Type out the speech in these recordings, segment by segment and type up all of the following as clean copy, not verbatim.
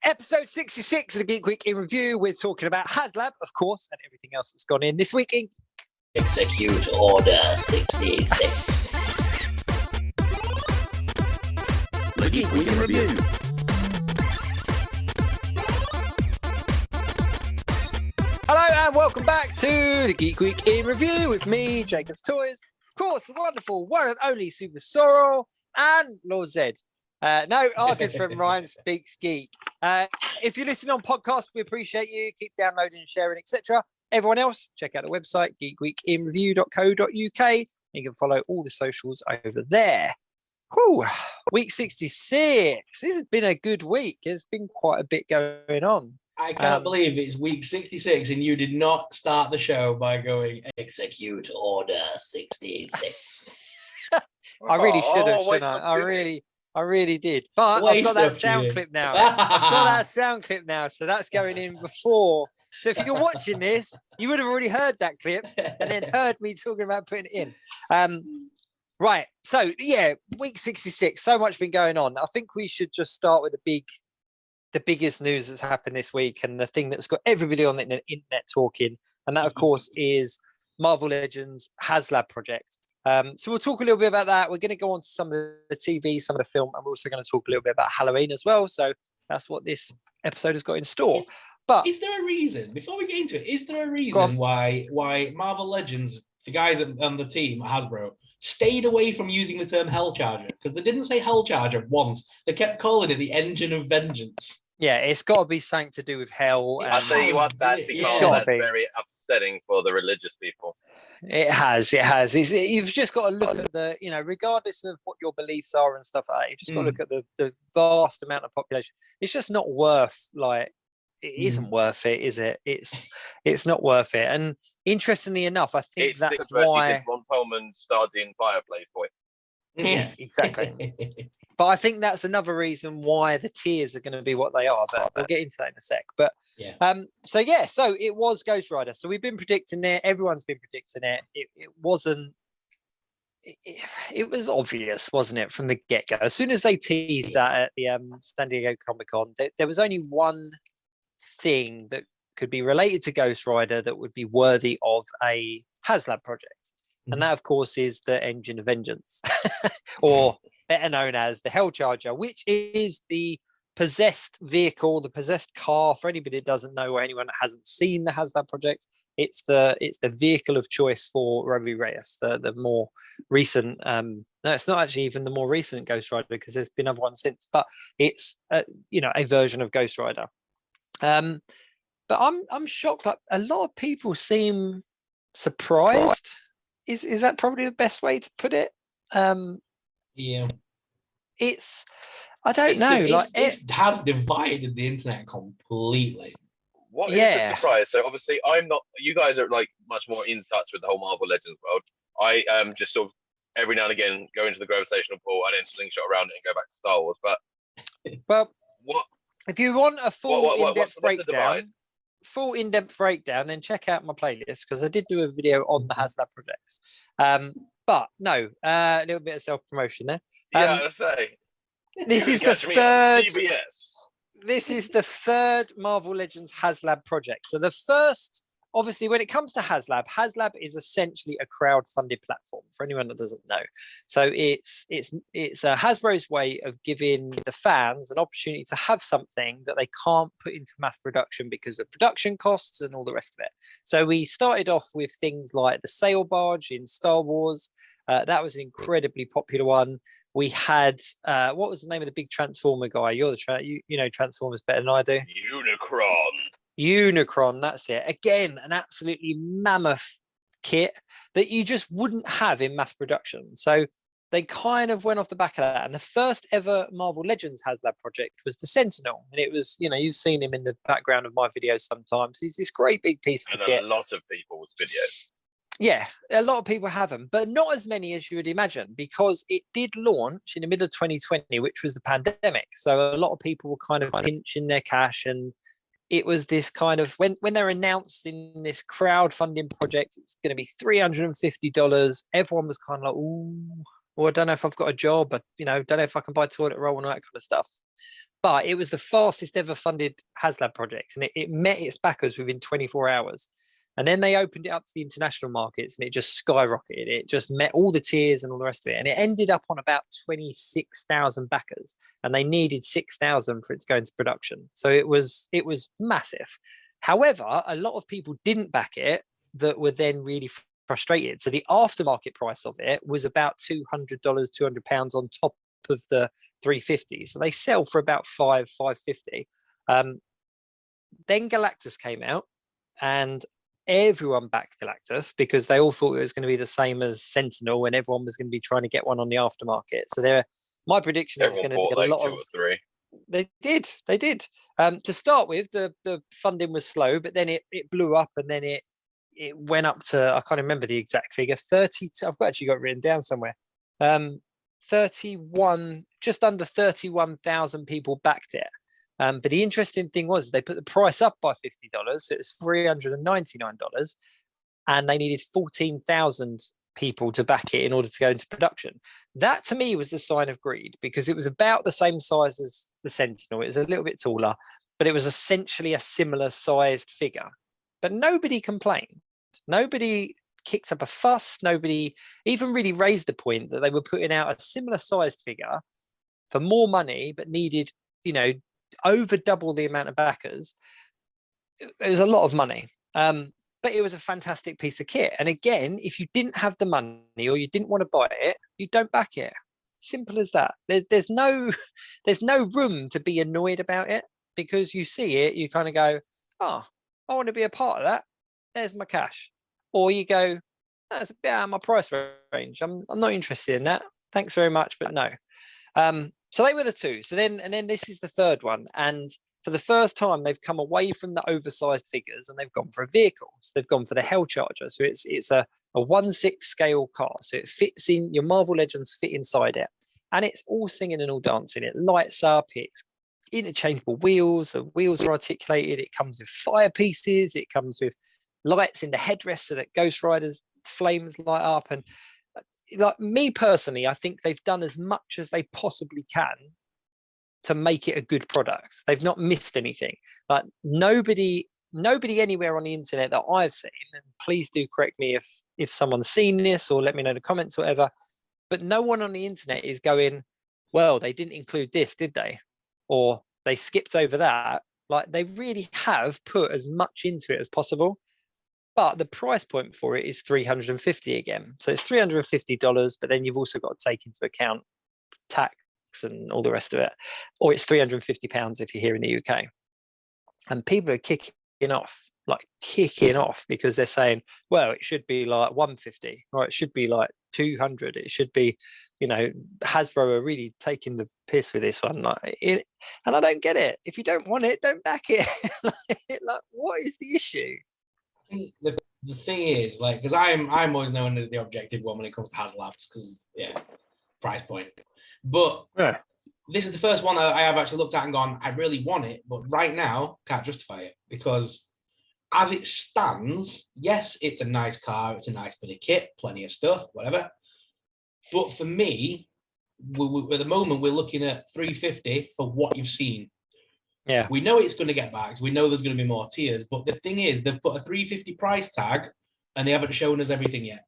Episode 66 of the Geek Week in Review. We're talking about Haslab, of course, and everything else that's gone in this week in Execute Order 66. The Geek Week in Review. Hello and welcome back to the Geek Week in Review with me, Jacob's Toys. Of course, the wonderful one and only SuperSorrell and Lord Zed. No, our good friend Ryan speaks geek. If you listen on podcast, we appreciate you. Keep downloading and sharing, etc. Everyone else, check out the website, geekweekinreview.co.uk. You can follow all the socials over there. Whew, week 66. This has been a good week. There's been quite a bit going on. I can't believe it's week 66 and you did not start the show by going, Execute Order 66. I really should have, shouldn't I? I really did. But I've got that sound clip now. I've got that sound clip now, so that's going in before. So if you're watching this, you would have already heard that clip and then heard me talking about putting it in. Right. So, yeah, week 66. So much been going on. I think we should just start with the biggest news that's happened this week and the thing that's got everybody on the internet talking. And that, of course, is Marvel Legends Haslab project. So we'll talk a little bit about that. We're going to go on to some of the TV, some of the film, and we're also going to talk a little bit about Halloween as well. So that's what this episode has got in store. But is there a reason, before we get into it, is there a reason why Marvel Legends, the guys on the team at Hasbro, stayed away from using the term Hellcharger? Because they didn't say Hellcharger once. They kept calling it the Engine of Vengeance. Yeah, it's got to be something to do with hell. I'll tell you what, that's because that's very upsetting for the religious people. It has. You've just got to look at the, regardless of what your beliefs are and stuff like that, you just got to look at the vast amount of population. It's just not worth, it isn't worth it, is it? It's not worth it. And interestingly enough, I think that's why Ron Perlman starred in Fireplace Boy. Yeah, exactly. But I think that's another reason why the tiers are going to be what they are. But we'll get into that in a sec. But so it was Ghost Rider. So we've been predicting it. Everyone's been predicting it. It wasn't. It was obvious, wasn't it, from the get-go? As soon as they teased that at the San Diego Comic-Con, there was only one thing that could be related to Ghost Rider that would be worthy of a Haslab project. And that, of course, is the Engine of Vengeance, or better known as the Hellcharger, which is the possessed vehicle, the possessed car. For anybody that doesn't know or anyone that hasn't seen the Haslab project, it's the vehicle of choice for Robbie Reyes, the more recent. No, it's not actually even the more recent Ghost Rider because there's been other ones since, but it's a version of Ghost Rider. But I'm shocked that a lot of people seem surprised. Is that probably the best way to put it? Yeah. I don't know. It has divided the internet completely. What is the surprise? So obviously I'm not, you guys are much more in touch with the whole Marvel Legends world. I just sort of every now and again go into the gravitational pull and then slingshot around it and go back to Star Wars. But what if you want a full in-depth breakdown, then check out my playlist because I did do a video on the Haslab projects. But no, a little bit of self-promotion there. I say. This is the third. CBS. This is the third Marvel Legends Haslab project. So the first, obviously, when it comes to Haslab is essentially a crowd-funded platform. For anyone that doesn't know, so it's Hasbro's way of giving the fans an opportunity to have something that they can't put into mass production because of production costs and all the rest of it. So we started off with things like the sail barge in Star Wars. That was an incredibly popular one. We had what was the name of the big Transformer guy? You're the you know Transformers better than I do. Unicron, that's it. Again, an absolutely mammoth kit that you just wouldn't have in mass production. So they kind of went off the back of that. And the first ever Marvel Legends Haslab project was the Sentinel. And it was, you've seen him in the background of my videos sometimes. He's this great big piece of kit. A lot of people's videos. Yeah, a lot of people have them, but not as many as you would imagine because it did launch in the middle of 2020, which was the pandemic. So a lot of people were kind of pinching their cash, and it was this kind of when they're announced in this crowdfunding project, it's going to be $350. Everyone was kind of like, ooh, well, I don't know if I've got a job, but don't know if I can buy toilet roll and all that kind of stuff. but it was the fastest ever funded HasLab project, and it met its backers within 24 hours. And then they opened it up to the international markets, and it just skyrocketed. It just met all the tiers and all the rest of it. And it ended up on about 26,000 backers, and they needed 6,000 for it to go into production. So it was massive. However, a lot of people didn't back it that were then really frustrated. So the aftermarket price of it was about $200, £200 on top of the 350. So they sell for about $550. Then Galactus came out, and everyone backed Galactus because they all thought it was going to be the same as Sentinel, and everyone was going to be trying to get one on the aftermarket. So my prediction is going to be a lot of. They did. To start with, the funding was slow, but then it blew up, and then it went up to, I can't remember the exact figure, 30. I've actually got it written down somewhere. 31, just under 31,000 people backed it. But the interesting thing was they put the price up by $50, so it's $399, and they needed 14,000 people to back it in order to go into production. That to me was the sign of greed, because it was about the same size as the Sentinel. It was a little bit taller, but it was essentially a similar sized figure. But nobody complained. Nobody kicked up a fuss. Nobody even really raised the point that they were putting out a similar sized figure for more money, but needed, over double the amount of backers. It was a lot of money, but it was a fantastic piece of kit. And again, if you didn't have the money or you didn't want to buy it, you don't back it. Simple as that. There's no room to be annoyed about it, because you see it, you kind of go, oh, I want to be a part of that. There's my cash. Or you go, that's a bit out of my price range. I'm not interested in that. Thanks very much, but no. So they were the two. So then this is the third one. And for the first time, they've come away from the oversized figures, and they've gone for a vehicle. So they've gone for the Hellcharger. So it's a 1/6 scale car. So it fits in, your Marvel Legends fit inside it. And it's all singing and all dancing. It lights up. It's interchangeable wheels. The wheels are articulated. It comes with fire pieces. It comes with lights in the headrest so that Ghost Rider's flames light up. And like me personally, I think they've done as much as they possibly can to make it a good product. They've not missed anything. Like nobody anywhere on the internet that I've seen, and please do correct me if someone's seen this or let me know in the comments or whatever, but no one on the internet is going, well, they didn't include this, did they? Or they skipped over that. Like they really have put as much into it as possible. But the price point for it is $350 again. So it's $350, but then you've also got to take into account tax and all the rest of it. Or it's £350 if you're here in the UK. And people are kicking off because they're saying, well, it should be like $150, or it should be like $200. It should be, Hasbro are really taking the piss with this one. And I don't get it. If you don't want it, don't back it. like, what is the issue? I think the thing is, because I'm always known as the objective one when it comes to HasLabs, because price point. But this is the first one I have actually looked at and gone, I really want it, but right now can't justify it, because as it stands, yes, it's a nice car, it's a nice bit of kit, plenty of stuff, whatever. But for me, at the moment we're looking at $350 for what you've seen. Yeah, we know it's going to get backed. We know there's going to be more tiers, but the thing is, they've put a $350 price tag, and they haven't shown us everything yet.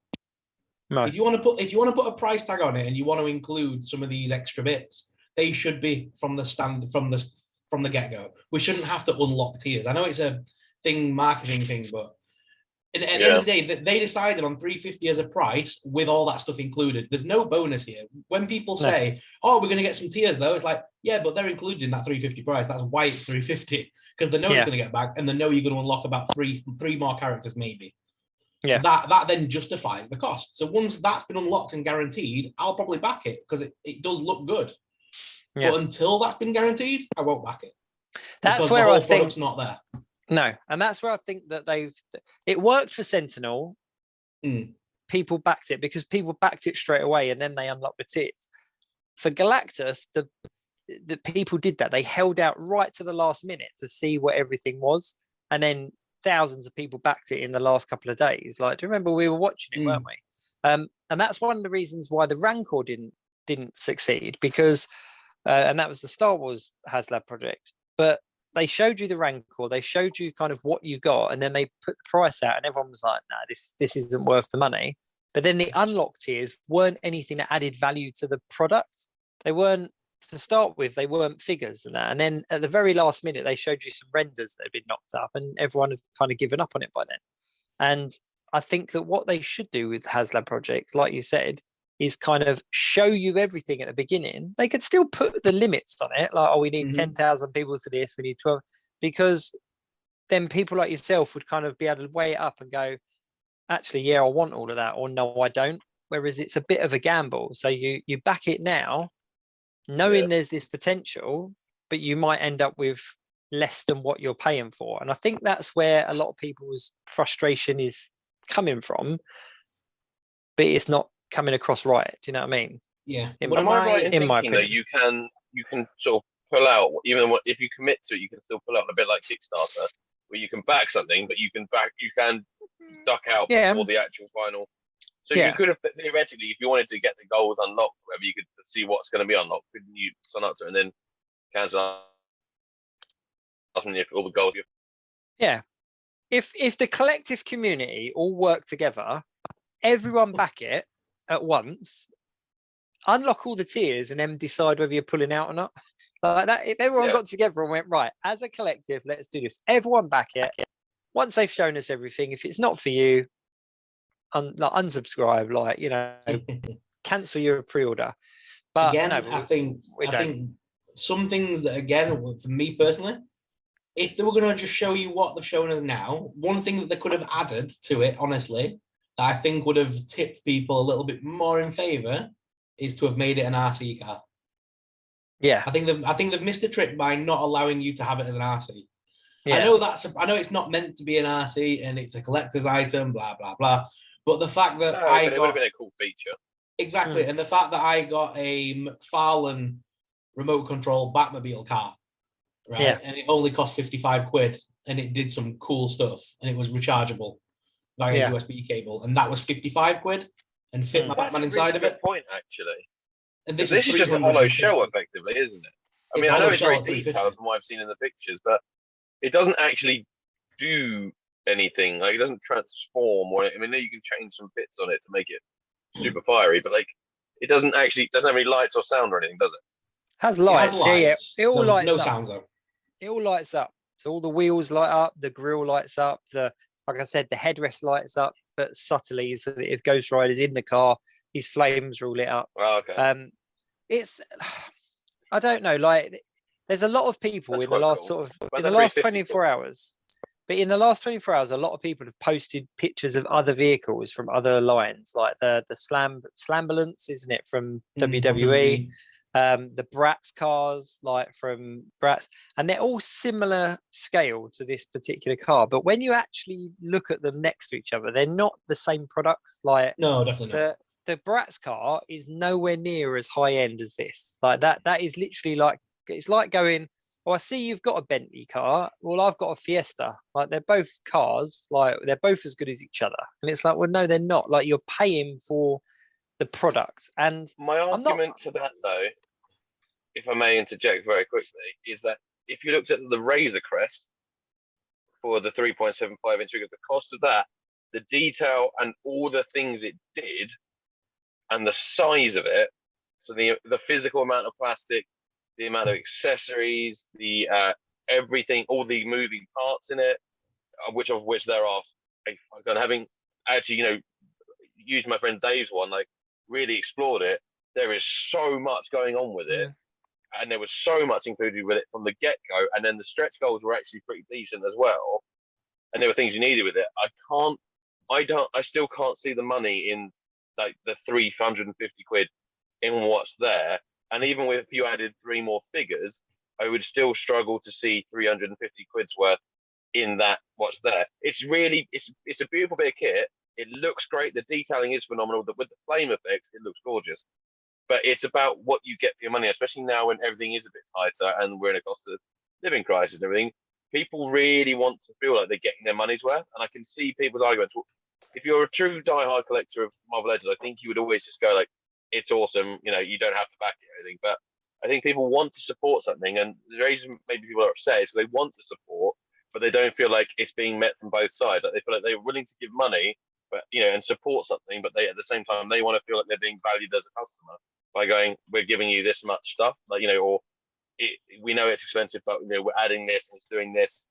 No. If you want to put a price tag on it, and you want to include some of these extra bits, they should be from the get-go. We shouldn't have to unlock tiers. I know it's a marketing thing, but at the end of the day, they decided on $350 as a price with all that stuff included. There's no bonus here. When people say, "Oh, we're going to get some tiers," though, it's like, yeah, but they're included in that $350 price. That's why it's $350, because they know it's going to get back, and they know you're going to unlock about three more characters, maybe. Yeah, that then justifies the cost. So once that's been unlocked and guaranteed, I'll probably back it, because it does look good. Yeah. But until that's been guaranteed, I won't back it. That's where I think it's not there. No, and that's where I think that it worked for Sentinel. People backed it because people backed it straight away, and then they unlocked the tiers. For Galactus, the people did that. They held out right to the last minute to see what everything was, and then thousands of people backed it in the last couple of days. Like, do you remember we were watching it, weren't we? And that's one of the reasons why the Rancor didn't succeed, because and that was the Star Wars Haslab project. But they showed you the Rancor, they showed you kind of what you got, and then they put the price out, and everyone was like, "Nah, this isn't worth the money." But then the unlock tiers weren't anything that added value to the product. They weren't, to start with, they weren't figures and that. And then at the very last minute, they showed you some renders that had been knocked up, and everyone had kind of given up on it by then. And I think that what they should do with Haslab projects, like you said, is kind of show you everything at the beginning. They could still put the limits on it, like, oh, we need 10,000 people for this, we need 12, because then people like yourself would kind of be able to weigh it up and go, actually, yeah, I want all of that, or no, I don't. Whereas it's a bit of a gamble. So you back it now, knowing there's this potential, but you might end up with less than what you're paying for. And I think that's where a lot of people's frustration is coming from, but it's not coming across right. Do you know what I mean? Yeah. Am I right in thinking that you can sort of pull out, even if you commit to it, you can still pull out a bit like Kickstarter, where you can back something, but you can duck out before the actual final. So you could have, theoretically, if you wanted to get the goals unlocked, whatever, you could see what's going to be unlocked. Couldn't you sign up to it and then cancel out if all the goals? Yeah. If the collective community all work together, everyone back it at once, unlock all the tiers, and then decide whether you're pulling out or not. Like that, if everyone got together and went, right, as a collective, let's do this. Everyone back it. Once they've shown us everything, if it's not for you, unsubscribe, cancel your pre-order. But again, no, I think some things that, again, for me personally, if they were going to just show you what they've shown us now, one thing that they could have added to it, honestly, that I think would have tipped people a little bit more in favour, is to have made it an RC car. Yeah, I think they've missed a trick by not allowing you to have it as an RC. Yeah. I know it's not meant to be an RC and it's a collector's item, blah blah blah. But the fact that it would have been a cool feature. Exactly, and the fact that I got a McFarlane remote control Batmobile car, right, and it only cost 55 quid, and it did some cool stuff, and it was rechargeable via USB cable, and that was 55 quid, and fit my Batman inside of it. Point, actually. And this is just a hollow shell, effectively, isn't it? I mean, I know it's very detailed from what I've seen in the pictures, but it doesn't actually do anything. Like, it doesn't transform, or I mean, you can change some bits on it to make it super fiery, but it doesn't have any lights or sound or anything, does it? Has lights. Yeah. It all lights up. No sounds though. It all lights up. So all the wheels light up, the grille lights up, like I said, the headrest lights up, but subtly, so that if Ghost Rider's in the car, his flames are all lit up. Oh, okay. I don't know, there's a lot of people in the last cool. In the last 24 hours. But in the last 24 hours, a lot of people have posted pictures of other vehicles from other lines, like the Slambulance, isn't it, from WWE? The Bratz cars, like from Bratz, and they're all similar scale to this particular car. But when you actually look at them next to each other, they're not the same products. No, definitely not. The Bratz car is nowhere near as high end as this. That is literally it's like going, oh, I see you've got a Bentley car. Well, I've got a Fiesta. They're both cars. They're both as good as each other. And it's like, well, no, they're not. You're paying for the product. And my argument to that, though, if I may interject very quickly, is that if you looked at the Razor Crest for the 3.75 inch, the cost of that, the detail and all the things it did, and the size of it, so the physical amount of plastic, the amount of accessories, the everything, all the moving parts in it, which there are. And having actually, used my friend Dave's one, really explored it. There is so much going on with it, and there was so much included with it from the get-go. And then the stretch goals were actually pretty decent as well, and there were things you needed with it. I still can't see the money in the 350 quid in what's there. And even if you added 3 more figures, I would still struggle to see 350 quid's worth in that what's there. It's a beautiful bit of kit. It looks great. The detailing is phenomenal. With the flame effects, it looks gorgeous. But it's about what you get for your money, especially now when everything is a bit tighter and we're in a cost of living crisis and everything. People really want to feel like they're getting their money's worth. And I can see people's arguments. If you're a true die-hard collector of Marvel Legends, I think you would always just go it's awesome. You don't have to back it or anything. But I think people want to support something, and the reason maybe people are upset is they want to support, but they don't feel like it's being met from both sides. Like they feel like they're willing to give money, but and support something, but they at the same time they want to feel like they're being valued as a customer by going, we're giving you this much stuff, like or we know it's expensive, but we're adding this and it's doing this.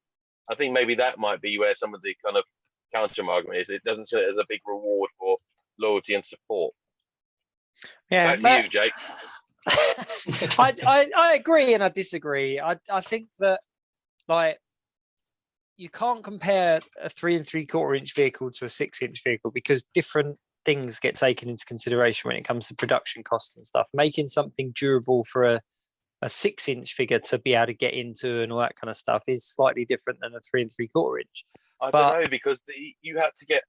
I think maybe that might be where some of the kind of counter argument is. It doesn't see it as a big reward for loyalty and support. Yeah, back to you, Jake. I agree and I disagree. I think that like you can't compare a 3 3/4 inch vehicle to a 6 inch vehicle because different things get taken into consideration when it comes to production costs and stuff. Making something durable for a 6 inch figure to be able to get into and all that kind of stuff is slightly different than a 3 3/4 inch. I don't know, because you have to get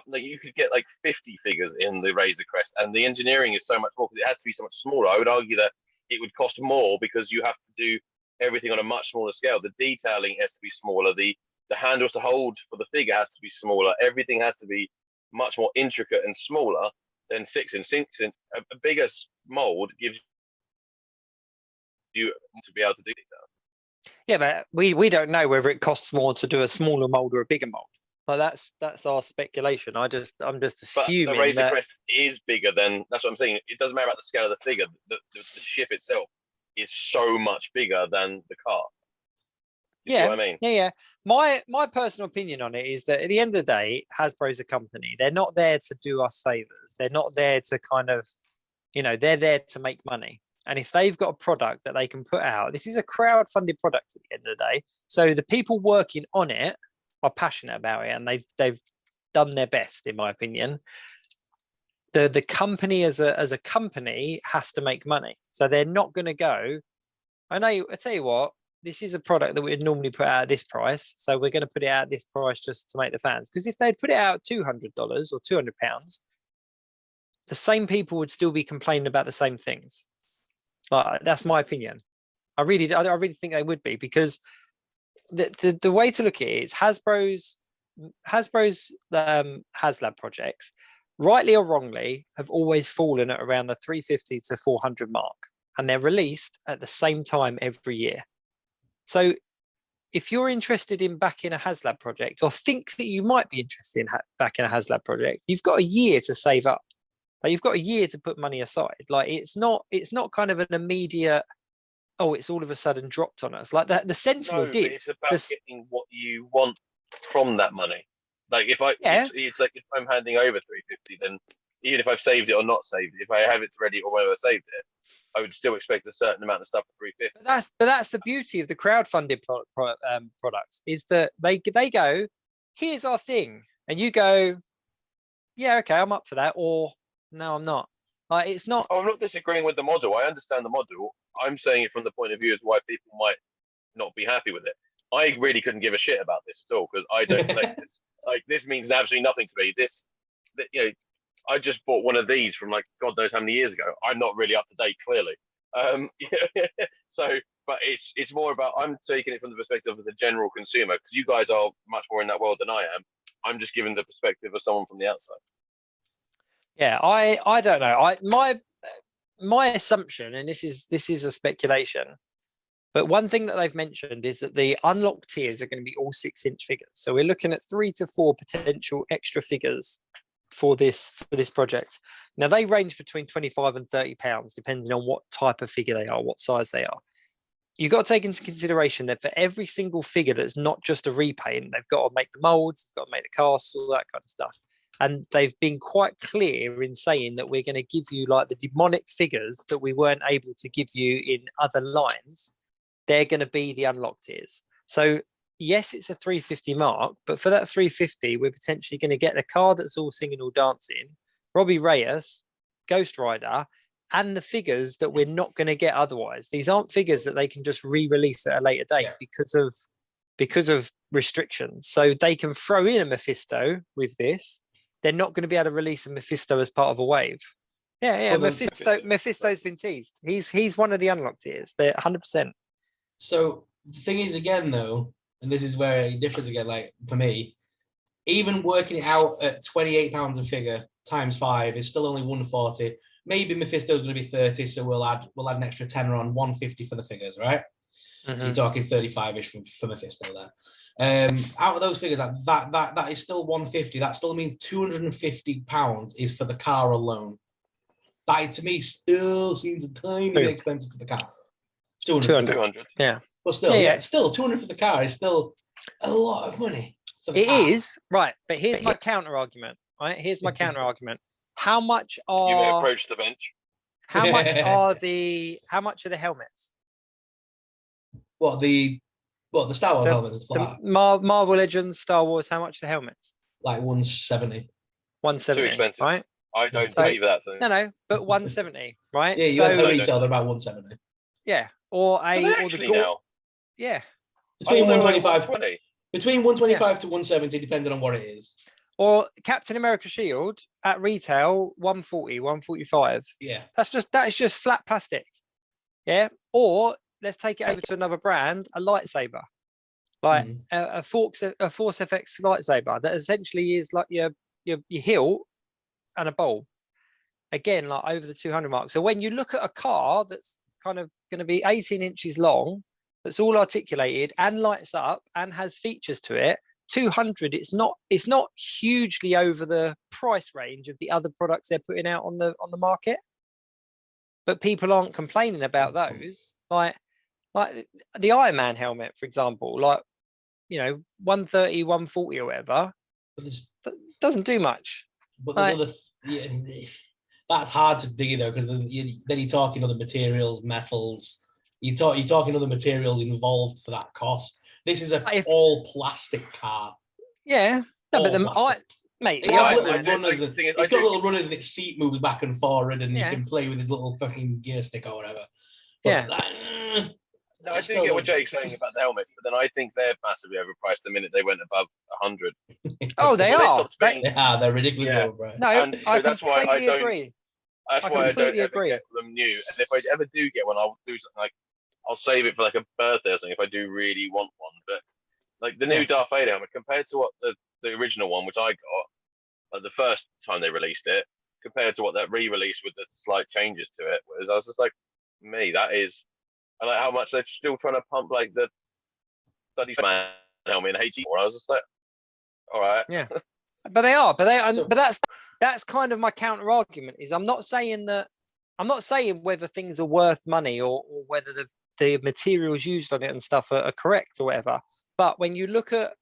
you could get like 50 figures in the Razor Crest, and the engineering is so much more because it has to be so much smaller. I would argue that it would cost more because you have to do everything on a much smaller scale. The detailing has to be smaller. The handles to hold for the figure has to be smaller. Everything has to be much more intricate and smaller than 6 inch. A bigger mold gives you to be able to do detail. Yeah, but we don't know whether it costs more to do a smaller mold or a bigger mold. Well, that's our speculation. I'm just assuming but the Razor Crest is bigger than. That's what I'm saying. It doesn't matter about the scale of the figure. The ship itself is so much bigger than the car. You see what I mean? Yeah. My personal opinion on it is that at the end of the day, Hasbro's a company. They're not there to do us favors. They're not there to kind of, they're there to make money. And if they've got a product that they can put out, this is a crowd-funded product at the end of the day. So the people working on it are passionate about it, and they've done their best, in my opinion. The company as a company has to make money, so they're not going to go. I tell you what, this is a product that we'd normally put out at this price, so we're going to put it out at this price just to make the fans. Because if they'd put it out $200 or £200, the same people would still be complaining about the same things. That's my opinion. I really think they would be, because the way to look at it is Hasbro's Haslab projects, rightly or wrongly, have always fallen at around the 350 to 400 mark, and they're released at the same time every year. So if you're interested in backing a Haslab project, or think that you might be interested in backing a Haslab project, you've got a year to save up. You've got a year to put money aside. It's not kind of an immediate, it's all of a sudden dropped on us like that. The Sentinel did. It's about getting what you want from that money. Like it's like if I'm handing over 350, then even if I've saved it or not saved it, if I have it ready or whether I saved it, I would still expect a certain amount of stuff for 350. But that's the beauty of the crowdfunded products, is that they go, here's our thing, and you go, yeah, okay, I'm up for that, or no, I'm not. It's not. I'm not disagreeing with the model. I understand the model. I'm saying it from the point of view as why people might not be happy with it. I really couldn't give a shit about this at all, because I don't like this. This means absolutely nothing to me. I just bought one of these from God knows how many years ago. I'm not really up to date, clearly. But it's more about, I'm taking it from the perspective of the general consumer, because you guys are much more in that world than I am. I'm just giving the perspective of someone from the outside. Yeah, I don't know. My assumption, and this is a speculation, but one thing that they've mentioned is that the unlocked tiers are going to be all 6 inch figures. So we're looking at 3 to 4 potential extra figures for this project. Now they range between £25 and £30, depending on what type of figure they are, what size they are. You've got to take into consideration that for every single figure that's not just a repaint, they've got to make the molds, they've got to make the casts, all that kind of stuff. And they've been quite clear in saying that we're going to give you the demonic figures that we weren't able to give you in other lines. They're going to be the unlocked tiers. So yes, it's a 350 mark, but for that 350, we're potentially going to get the car that's all singing, all dancing, Robbie Reyes, Ghost Rider, and the figures that we're not going to get otherwise. These aren't figures that they can just re-release at a later date because of restrictions. So they can throw in a Mephisto with this. They're not going to be able to release a Mephisto as part of a wave. Yeah. Well, Mephisto's been teased. He's one of the unlocked tiers. They're 100%. So the thing is, again, though, and this is where it differs again, for me, even working it out at £28 a figure times 5 is still only 140, maybe Mephisto's going to be 30, so we'll add an extra tenner on 150 for the figures, right? Mm-hmm. So you're talking 35-ish for Mephisto there. Out of those figures, that is still 150. That still means £250 is for the car alone. That to me still seems a tiny bit expensive for the car. 200. Yeah. But still, still 200 for the car is still a lot of money. It is, right. But here's my counter argument. Right? Here's my counter argument. How much are you may approach the bench? How much are the helmets? What the Star Wars helmets? The Marvel Legends, Star Wars. How much are the helmets? Like 170. 170. Too expensive, right? I don't believe that thing. No, but 170, right? Yeah, you have the retail. They're about 170. Yeah, or the now. Yeah, between 125 to 170, depending on what it is. Or Captain America Shield at retail 140, 145. Yeah, that is just flat plastic. Yeah, or let's take it over to another brand, a lightsaber, like a Forcefx lightsaber that essentially is like your hilt and a bowl. Again, like over the 200 mark. So when you look at a car that's kind of going to be 18 inches long, that's all articulated and lights up and has features to it, 200, it's not hugely over the price range of the other products they're putting out on the market. But people aren't complaining about those. Like the Iron Man helmet, for example, 130, 140 or whatever, doesn't do much. But that's hard to do though, because then you're talking other materials, metals. You're talking other materials involved for that cost. This is all plastic car. Yeah, no, but mate, it's got little runners and its seat moves back and forward, and you can play with his little fucking gear stick or whatever. But no, I do get what Jake's saying about the helmets, but then I think they're massively overpriced the minute they went above 100. Oh, they are. They're ridiculously overpriced. No, I completely agree. That's why I don't ever get them new. And if I ever do get one, I'll do something like, I'll save it for like a birthday or something if I do really want one. But like the new Darth Vader helmet, compared to what the original one, which I got, like the first time they released it, compared to what that re-release with the slight changes to it was, I was just like, that is, I like how much they're still trying to pump like the Study Man helmet in HD. I was just like, all right. Yeah, but they are, but that's kind of my counter argument. Is I'm not saying whether things are worth money or whether the materials used on it and stuff are correct or whatever. But when you look at,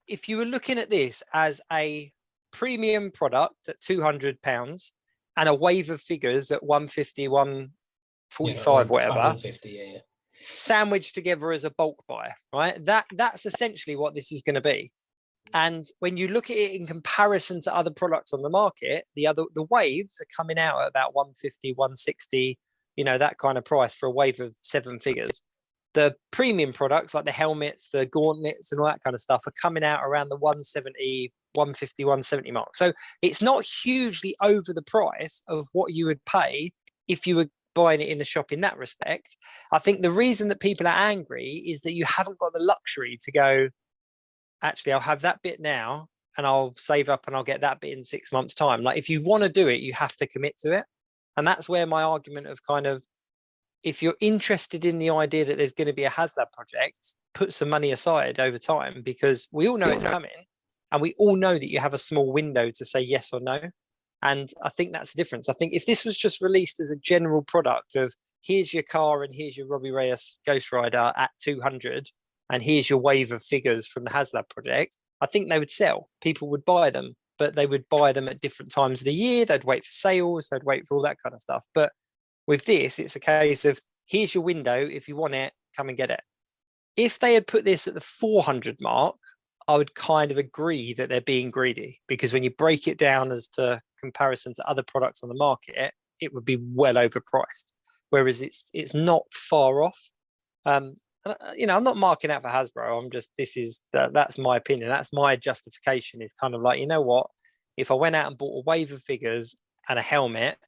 if you were looking at this as a premium product at £200 and a wave of figures at 150, 145, whatever, 150, sandwiched together as a bulk buy, right? That's essentially what this is going to be. And when you look at it in comparison to other products on the market, the waves are coming out at about 150, 160, that kind of price for a wave of 7 figures. The premium products like the helmets, the gauntlets and all that kind of stuff are coming out around the 170, 150, 170 mark. So it's not hugely over the price of what you would pay if you were buying it in the shop in that respect. I think the reason that people are angry is that you haven't got the luxury to go, actually, I'll have that bit now and I'll save up and I'll get that bit in 6 months' time. Like if you want to do it, you have to commit to it. And that's where my argument of kind of, if you're interested in the idea that there's going to be a Haslab project, put some money aside over time, because we all know it's coming and we all know that you have a small window to say yes or no. And I think that's the difference. I think if this was just released as a general product of here's your car and here's your Robbie Reyes Ghost Rider at 200 and here's your wave of figures from the Haslab project, I think they would sell. People would buy them, but they would buy them at different times of the year. They'd wait for sales. They'd wait for all that kind of stuff. But with this, it's a case of here's your window. If you want it, come and get it. If they had put this at the 400 mark, I would kind of agree that they're being greedy, because when you break it down as to comparison to other products on the market, it would be well overpriced. Whereas it's not far off. I'm not marking out for Hasbro. I'm just, that's my opinion. That's my justification. Is kind of like, you know what? If I went out and bought a wave of figures and a helmet,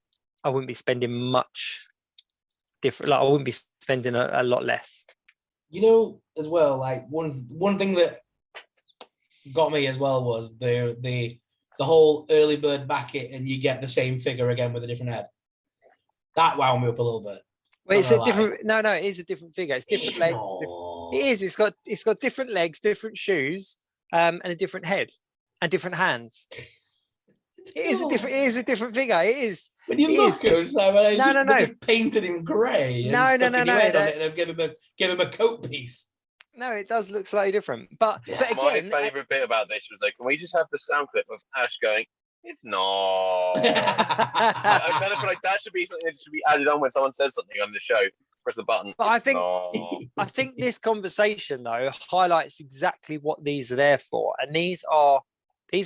I wouldn't be spending much different. Like I wouldn't be spending a lot less. As well, like one thing that got me as well was the whole early bird back it and you get the same figure again with a different head. That wound me up a little bit. Well, it's a different. No, it is a different figure. It's different legs. It is. It's got different legs, different shoes, and a different head and different hands. It is a different figure. It is. When you look at him, Simon, just painted him grey. No. And give him a coat piece. No, it does look slightly different. But again, my favourite bit about this was like, can we just have the sound clip of Ash going, "It's not." I kind of feel like that should be something that should be added on when someone says something on the show. Press the button. But I think this conversation though highlights exactly what these are there for, and these are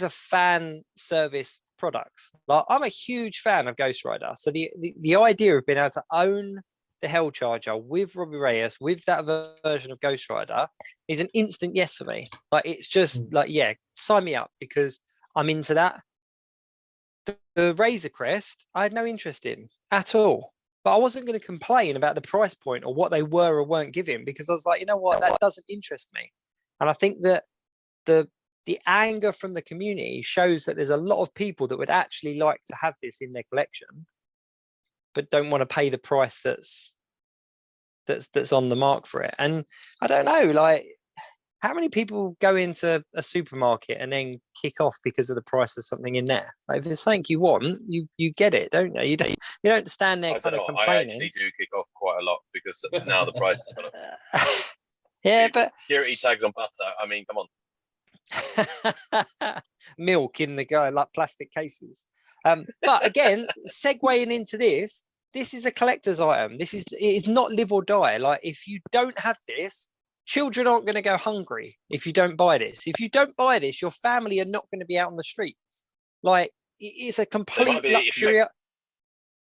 fan service products. Like, I'm a huge fan of Ghost Rider, so the idea of being able to own the Hell Charger with Robbie Reyes, with that version of Ghost Rider, is an instant yes for me. Like, it's just like, yeah, sign me up, because I'm into that. The Razor Crest, I had no interest in at all, but I wasn't going to complain about the price point or what they were or weren't giving, because I was like, you know what, that doesn't interest me. And I think that the anger from the community shows that there's a lot of people that would actually like to have this in their collection, but don't want to pay the price that's on the mark for it. And I don't know, like, how many people go into a supermarket and then kick off because of the price of something in there? Like, if it's something you want, you get it, don't you? You don't stand there kind of complaining. I actually do kick off quite a lot, because now the price is kind of yeah, but security tags on butter. I mean, come on. Milk in the like plastic cases. But again, segueing into this is a collector's item. It is not live or die. Like, if you don't have this, children aren't going to go hungry if you don't buy this. If you don't buy this, your family are not going to be out on the streets. Like, it's a complete luxury.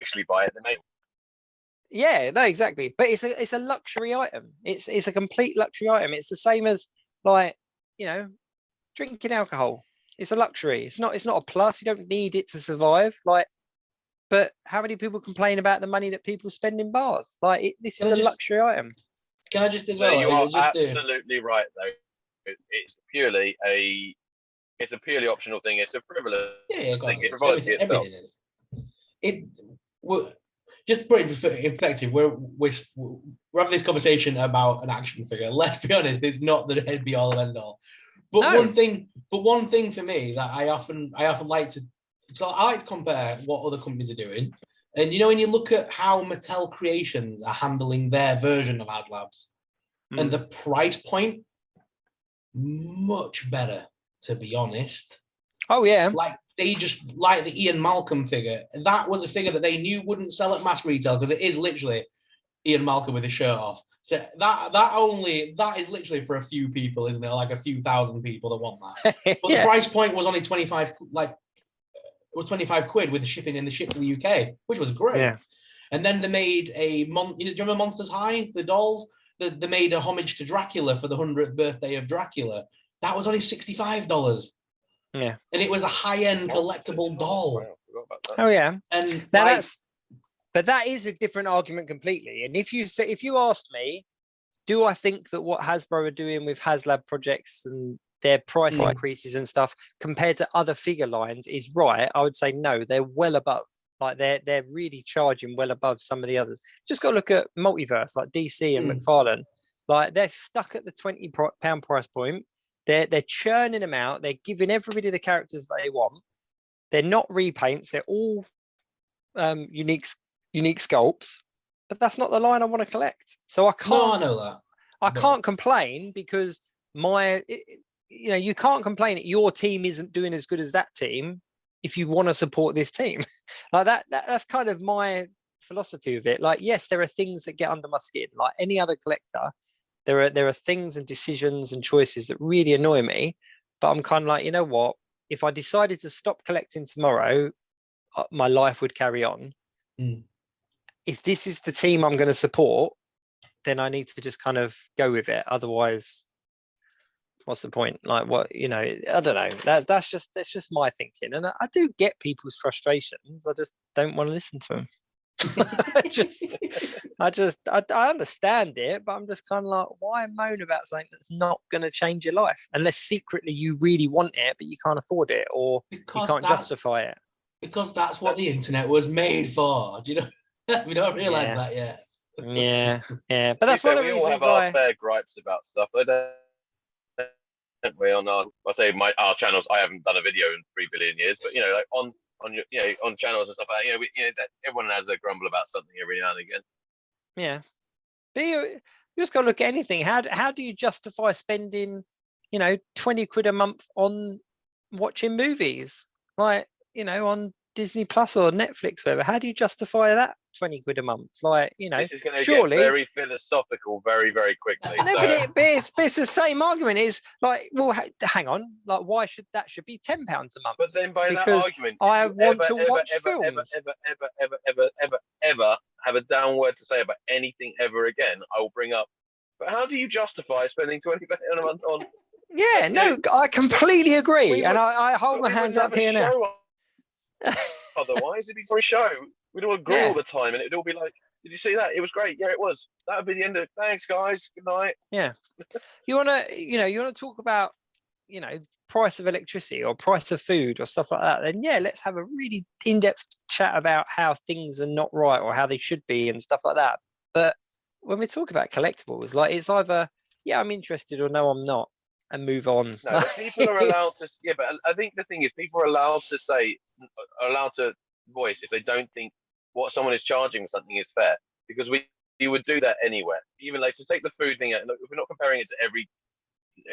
Actually buy it, they may. Yeah, no, exactly. But it's a luxury item. It's a complete luxury item. It's the same as, like, you know, drinking alcohol. It's a luxury. It's not a plus. You don't need it to survive. Like, but how many people complain about the money that people spend in bars? Like, this is a luxury item. Can I just as well? You are absolutely right, though. It's a purely optional thing. It's a frivolous thing. It's frivolity itself. Just put it in perspective, we're having this conversation about an action figure. Let's be honest, it's not the head be all and end all. But one thing for me that I often like to, so I like to compare what other companies are doing. And you know, when you look at how Mattel Creations are handling their version of Haslabs, and the price point, much better, to be honest. Oh yeah. Like, they just, like the Ian Malcolm figure, that was a figure that they knew wouldn't sell at mass retail, because it is literally Ian Malcolm with his shirt off. So that is literally for a few people, isn't it? Like a few thousand people that want that. But the price point was only 25, like, it was 25 quid with the shipping in the ship to the UK, which was great. Yeah. And then they made do you remember Monsters High, the dolls? They made a homage to Dracula for the 100th birthday of Dracula. That was only $65. Yeah. And it was a high-end collectible doll. Oh yeah. And but that is a different argument completely. And if you asked me, do I think that what Hasbro are doing with Haslab projects and their price increases and stuff compared to other figure lines is right, I would say no, they're well above. Like, they're really charging well above some of the others. Just got to look at Multiverse, like DC and McFarlane. Like, they're stuck at the £20 price point. They're churning them out. They're giving everybody the characters that they want. They're not repaints. They're all unique sculpts. But that's not the line I want to collect. So I can't. No, I know that. I can't complain, because you can't complain that your team isn't doing as good as that team if you want to support this team. Like, that's kind of my philosophy of it. Like, yes, there are things that get under my skin. Like any other collector, there are things and decisions and choices that really annoy me. But I'm kind of like, you know what? If I decided to stop collecting tomorrow, my life would carry on. If this is the team I'm going to support, then I need to just kind of go with it. Otherwise, what's the point? Like, what, I don't know. That's just my thinking. And I do get people's frustrations. I just don't want to listen to them. I understand it, but I'm just kind of like, why moan about something that's not going to change your life unless secretly you really want it, but you can't afford it, or you can't justify it. Because that's what the internet was made for. Do you know? We don't realise that yet. Yeah. But that's one of the reasons we all have our fair gripes about stuff. We on our channels. I haven't done a video in 3 billion years, but like on your on channels and stuff like that, everyone has a grumble about something every now and again. Yeah, but you just got to look at anything. How do you justify spending 20 quid a month on watching movies, like on Disney Plus or Netflix, whatever? How do you justify that 20 quid a month? Like, this is going to surely get very philosophical very, very quickly. No, so. but it's the same argument. Is like, well, hang on, like, why should that be £10 a month? But then by because that argument, I want to watch films. Ever have a down word to say about anything ever again, I will bring up. But how do you justify spending 20 pounds a month on? Yeah, no, I completely agree, and I hold my hands up here now. Otherwise, it'd be for a show. We'd all agree all the time, and it'd all be like, "Did you see that? It was great. Yeah, it was. That would be the end of it. Thanks, guys. Good night." Yeah, you wanna talk about price of electricity or price of food or stuff like that? Then let's have a really in-depth chat about how things are not right or how they should be and stuff like that. But when we talk about collectibles, like, it's either I'm interested or no, I'm not, and move on. No, but people are allowed to. Yeah, but I think the thing is, people are allowed to voice if they don't think what someone is charging something is fair, because we would do that anywhere. Even like, to take the food thing out, look, if we're not comparing it to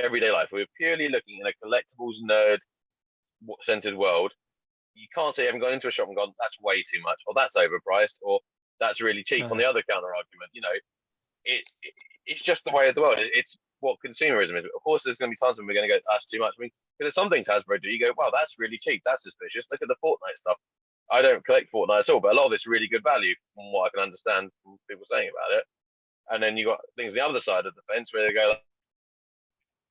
everyday life, we're purely looking in a collectibles nerd-centered world. You can't say you haven't gone into a shop and gone, that's way too much, or that's overpriced, or that's really cheap. On the other counter argument, it's just the way of the world. It's what consumerism is. Of course, there's going to be times when we're going to go, that's too much. I mean, because there's some things Hasbro do, you go, wow, that's really cheap, that's suspicious. Look at the Fortnite stuff. I don't collect Fortnite at all, but a lot of it's really good value from what I can understand from people saying about it. And then you got things on the other side of the fence where they go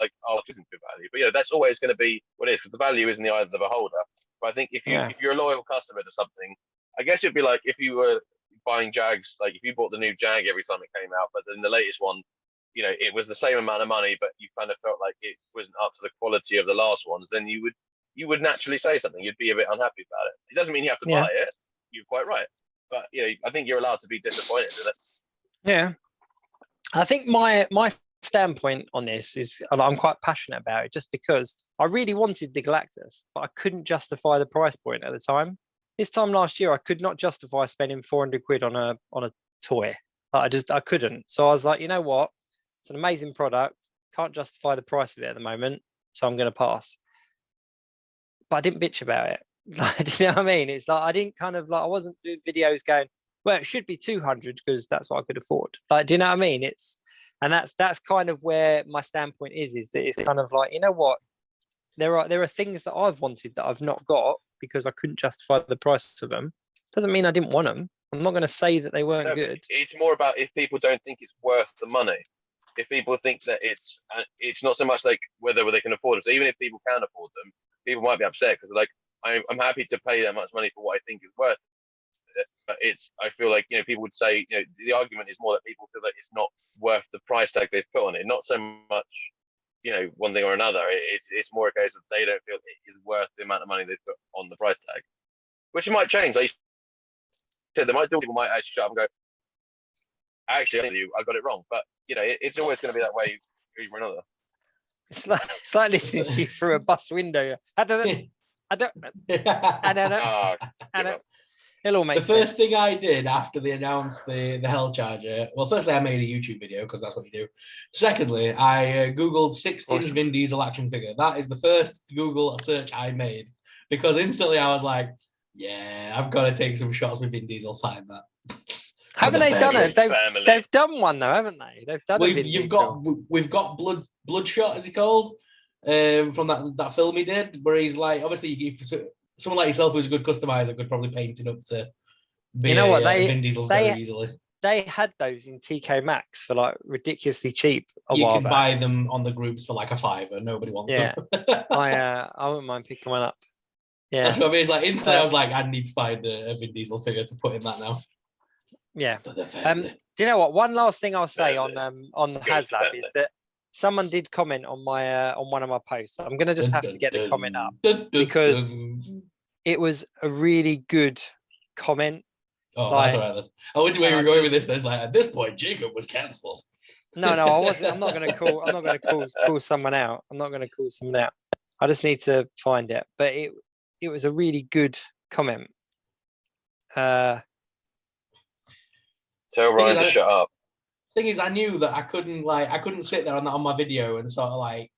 like, oh, it isn't good value. But that's always going to be what it is, because the value is in the eye of the beholder. But I think if you're a loyal customer to something, I guess it'd be like if you were buying Jags, like if you bought the new Jag every time it came out, but then the latest one, it was the same amount of money, but you kind of felt like it wasn't up to the quality of the last ones, then you would naturally say something. You'd be a bit unhappy about it. It doesn't mean you have to buy it. You're quite right. But I think you're allowed to be disappointed in it. Yeah. I think my standpoint on this is, I'm quite passionate about it, just because I really wanted the Galactus, but I couldn't justify the price point at the time. This time last year, I could not justify spending 400 quid on a toy. I couldn't. So I was like, you know what? It's an amazing product. Can't justify the price of it at the moment, so I'm going to pass. But I didn't bitch about it. Do you know what I mean? It's like, I didn't I wasn't doing videos going, well, it should be 200 because that's what I could afford. Like, do you know what I mean? And that's kind of where my standpoint is that it's kind of like, you know what? There are things that I've wanted that I've not got because I couldn't justify the price of them. Doesn't mean I didn't want them. I'm not going to say that they weren't good. It's more about if people don't think it's worth the money. If people think that it's not so much like whether they can afford it. So even if people can afford them, people might be upset because they're like, I'm happy to pay that much money for what I think is worth it. But I feel like people would say the argument is more that people feel that it's not worth the price tag they've put on it. Not so much one thing or another. It's more a case of they don't feel it is worth the amount of money they put on the price tag, which it might change. Like you said, people might actually shut up and go, actually, I got it wrong. But it's always going to be that way either or another. It's like listening to you through a bus window. I don't. It'll make sense. The first thing I did after they announced the Hell Charger, well, firstly, I made a YouTube video because that's what you do. Secondly, I Googled 6-inch Vin Diesel action figure. That is the first Google search I made, because instantly I was like, yeah, I've got to take some shots with Vin Diesel, sign that. Haven't they done it? They've done one though, haven't they? They've done it. We've got Bloodshot, is he called? From that film he did, where he's like, obviously, someone like yourself who's a good customizer could probably paint it up to be Vin Diesel very easily. They had those in TK Maxx for like ridiculously cheap You can buy them on the groups for like a £5. Nobody wants them. I wouldn't mind picking one up. Yeah, that's what I mean. It's like instantly I was like, I need to find a Vin Diesel figure to put in that now. Yeah. Do you know what? One last thing I'll say on Haslab is that someone did comment on my on one of my posts. I'm going to just have to get the comment up because it was a really good comment. Oh, that's all right then. I wonder where you were going with this. There's like at this point, Jacob was cancelled. No, I wasn't. I'm not going to call. I'm not going to call someone out. I'm not going to call someone out. I just need to find it. But it was a really good comment. Tell Ryan to shut up. Thing is, I knew that I couldn't sit there on my video and sort of like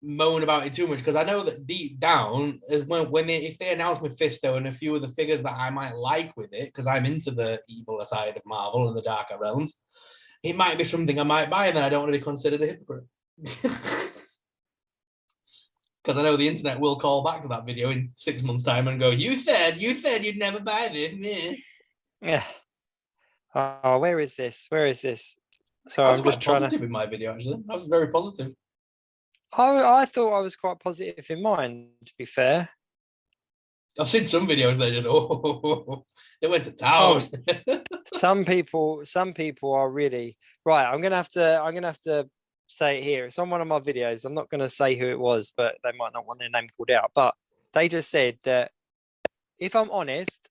moan about it too much, because I know that deep down is if they announce Mephisto and a few of the figures that I might like with it, because I'm into the evil side of Marvel and the darker realms, it might be something I might buy, and then I don't want to be considered a hypocrite. Because I know the internet will call back to that video in 6 months' time and go, you said you'd never buy this. Yeah. Oh, where is this? So I'm just trying positive in my video, actually. I was very positive. I thought I was quite positive in mine, to be fair. I've seen some videos that just they went to town. Some people are really right. I'm gonna have to say it here. It's on one of my videos. I'm not gonna say who it was, but they might not want their name called out. But they just said that if I'm honest,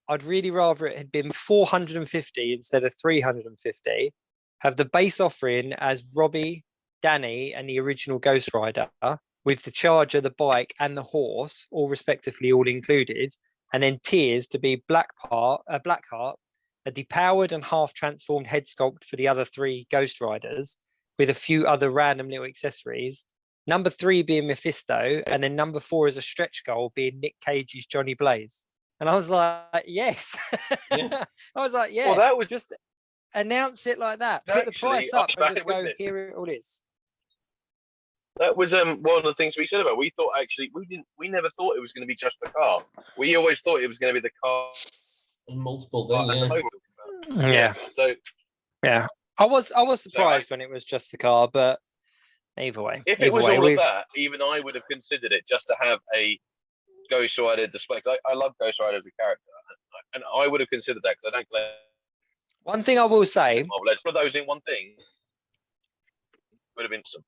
I'd really rather it had been 450 instead of 350. Have the base offering as Robbie, Danny, and the original Ghost Rider, with the Charger, the bike, and the horse, all respectively, all included, and then tiers to be Blackheart, a depowered and half transformed head sculpt for the other 3 Ghost Riders, with a few other random little accessories. Number 3 being Mephisto, and then number 4 as a stretch goal being Nick Cage's Johnny Blaze. And I was like, yes. Yeah. I was like, yeah. Well, that was just announce it like that. Put the price up and just go, here it all is. That was one of the things we said about. We thought actually we never thought it was going to be just the car. We always thought it was going to be the car. Multiple things. Yeah. So yeah, I was surprised when it was just the car, but either way. If it was all of that, even I would have considered it just to have a Ghost Rider display. I love Ghost Rider as a character, and I would have considered that because I don't play. One thing I will say, for those in one thing, would have been some.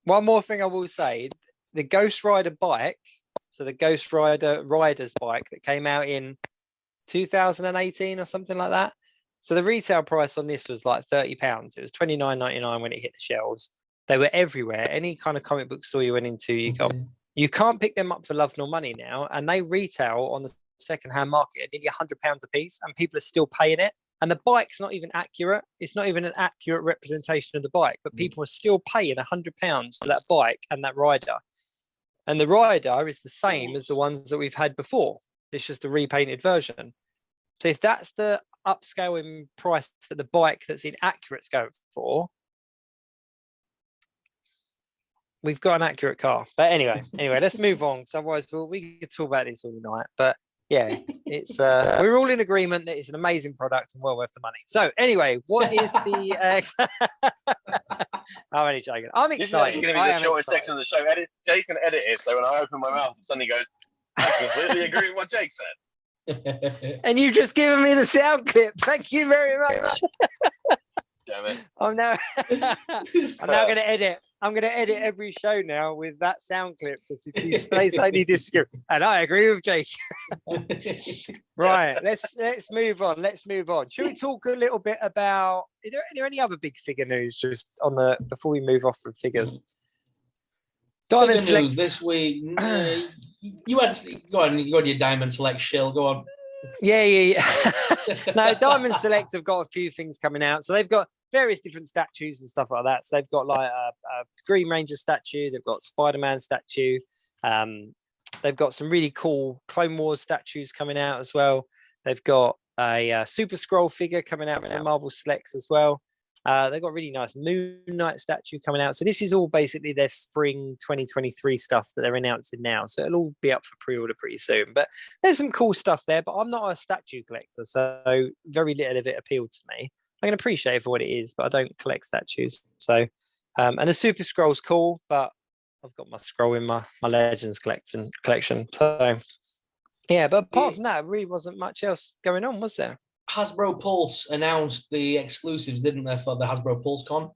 One more thing I will say, the Ghost Rider bike, so the Ghost Rider Rider's bike that came out in 2018 or something like that. So the retail price on this was like £30. It was $29.99 when it hit the shelves. They were everywhere. Any kind of comic book store you went into, you can't pick them up for love nor money now, and they retail on the second-hand market at nearly £100 a piece, and people are still paying it. And the bike's not even accurate. It's not even an accurate representation of the bike, but people are still paying £100 for that bike and that rider. And the rider is the same as the ones that we've had before. It's just a repainted version. So if that's the upscaling price that the bike that's inaccurate's going for, we've got an accurate car. But anyway, let's move on. So otherwise we could talk about this all night. But yeah, it's we're all in agreement that it's an amazing product and well worth the money. So anyway, what is the I'm only joking. I'm excited. This is going to be the shortest section of the show. Jake can edit it, so when I open my mouth, it suddenly goes, I completely agree with what Jake said. And you've just given me the sound clip. Thank you very much. Damn it. I'm now going to edit. I'm going to edit every show now with that sound clip. Just if you say slightly disagree, and I agree with Jake. Right, let's move on. Should we talk a little bit about? Are there any other big figure news just on the before we move off from figures? Diamond news this week. You had go on your Diamond Select shill. Go on. Yeah. No, Diamond Select have got a few things coming out. So they've got various different statues and stuff like that. So they've got like a Green Ranger statue. They've got Spider-Man statue. They've got some really cool Clone Wars statues coming out as well. They've got a SuperSorrell figure coming out from Marvel Selects as well. They've got a really nice Moon Knight statue coming out. So this is all basically their spring 2023 stuff that they're announcing now. So it'll all be up for pre-order pretty soon. But there's some cool stuff there. But I'm not a statue collector, so very little of it appealed to me. I can appreciate it for what it is, but I don't collect statues. So, and the SuperSorrell's cool, but I've got my scroll in my Legends collection. So, yeah, but apart from that, there really wasn't much else going on, was there? Hasbro Pulse announced the exclusives, didn't they, for the Hasbro Pulse Con?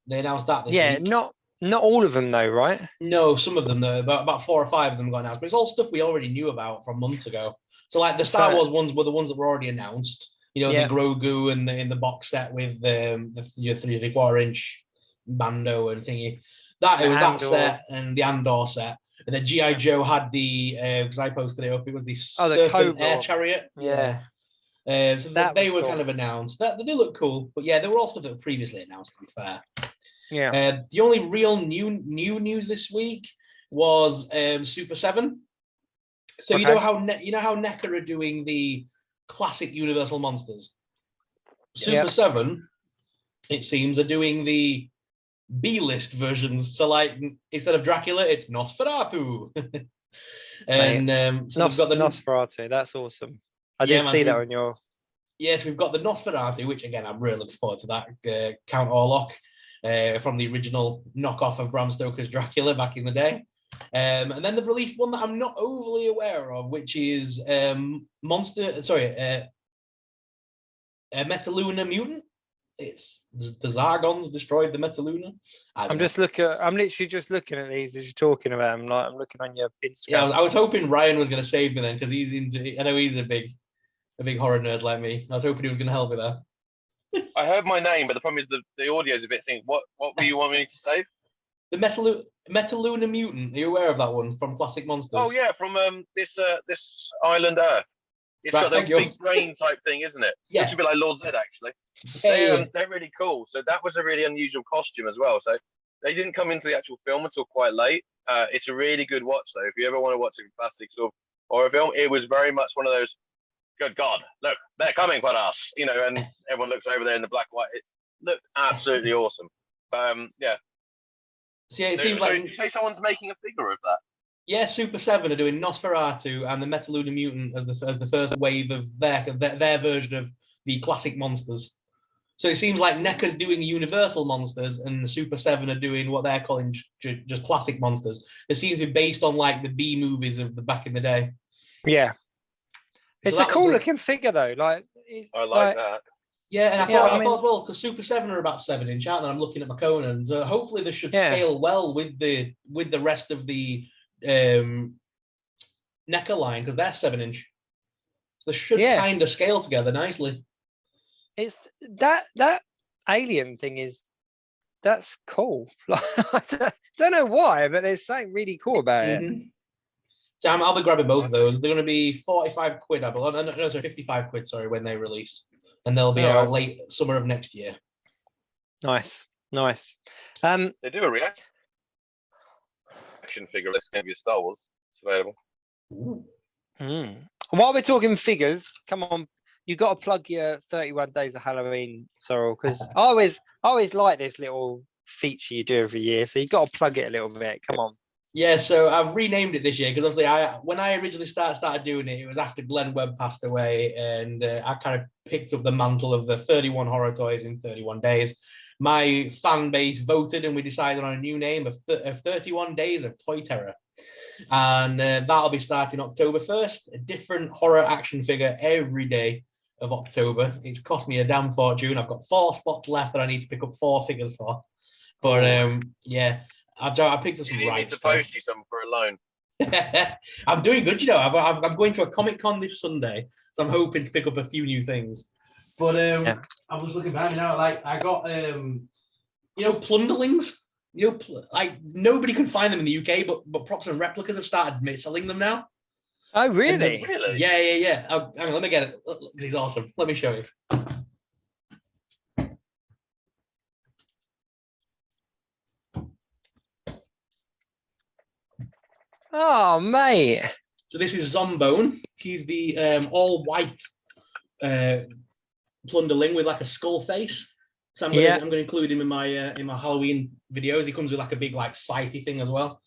They announced that this week. Yeah, not all of them though, right? No, some of them though. About 4 or 5 of them got announced. But it's all stuff we already knew about from months ago. So like the Star Wars ones were the ones that were already announced. You know, the Grogu and in the box set with the 3/4-inch Mando and thingy. It was that set and the Andor set. And then G.I. Joe had the because I posted it up. It was the Serpent Air Chariot. Yeah. So they were kind of announced. That they do look cool, but yeah, they were all stuff that were previously announced. To be fair, yeah. The only real new news this week was Super 7. So you know how NECA are doing the classic Universal monsters. Super 7, it seems, are doing the B-list versions. So like instead of Dracula, it's Nosferatu. And so we've got the Nosferatu. That's awesome. I did see that on your. Yes, we've got the Nosferatu, which again I'm really looking forward to that. Count Orlok from the original knockoff of Bram Stoker's Dracula back in the day. And then they've released one that I'm not overly aware of, which is Metaluna Mutant. It's the Zargons destroyed the Metaluna. I'm literally just looking at these as you're talking about them. Like I'm looking on your Instagram. Yeah, I was hoping Ryan was going to save me then because I know he's a big horror nerd like me. I was hoping he was going to help me there. I heard my name, but the problem is the audio is a bit thing. What do you want me to save? The Metaluna Mutant. Are you aware of that one from Classic Monsters? Oh yeah, from this Island Earth. It's got that big brain type thing, isn't it? Yeah. It's a bit like Lord Zed, actually. They're really cool. So that was a really unusual costume as well. So they didn't come into the actual film until quite late. It's a really good watch, though. If you ever want to watch a classic sort of horror film, it was very much one of those, good God, look, they're coming for us. You know, and everyone looks over there in the black and white. It looked absolutely awesome. Yeah. So, yeah, it seems like... you say someone's making a figure of that? Yeah, Super 7 are doing Nosferatu and the Metaluna Mutant as the first wave of their version of the classic monsters. So it seems like NECA's doing Universal monsters and the Super 7 are doing what they're calling just classic monsters. It seems to be based on like the B movies of the back in the day. Yeah. It's a cool looking figure though. Like I like that. Yeah, and I thought as well, because Super 7 are about 7-inch, aren't they? I'm looking at my Conan. So hopefully they should scale well with the rest of the NECA line, because they're 7-inch. So they should kind of scale together nicely. It's that alien thing that's cool. I don't know why, but there's something really cool about it. So I'll be grabbing both of those. They're going to be 45 quid, I believe. No, sorry, 55 quid, sorry, when they release. And they'll be out late summer of next year. Nice. They do a reaction figure. That's going to be a Star Wars. It's available. While we're talking figures, come on, you got to plug your 31 Days of Halloween, Sorrel, because I always like this little feature you do every year. So you got to plug it a little bit. Come on. Yeah, so I've renamed it this year because obviously when I originally started doing it, it was after Glenn Webb passed away, and I kind of picked up the mantle of the 31 horror toys in 31 days. My fan base voted, and we decided on a new name of 31 Days of Toy Terror, and that'll be starting October 1st. A different horror action figure every day of October. It's cost me a damn fortune. I've got 4 spots left that I need to pick up 4 figures for, but yeah. I picked up some right stuff. I need to post you some for a loan. I'm doing good, you know. I'm going to a Comic-Con this Sunday, so I'm hoping to pick up a few new things. But I was looking behind me now, like I got plunderlings. Like nobody can find them in the UK, but props and replicas have started selling them now. Oh, really? Really? Yeah. Hang on, let me get it. Look, he's awesome. Let me show you. Oh, mate. So this is Zombone. He's the all-white plunderling with like a skull face. So I'm going to include him in my Halloween videos. He comes with like a big like scythe thing as well.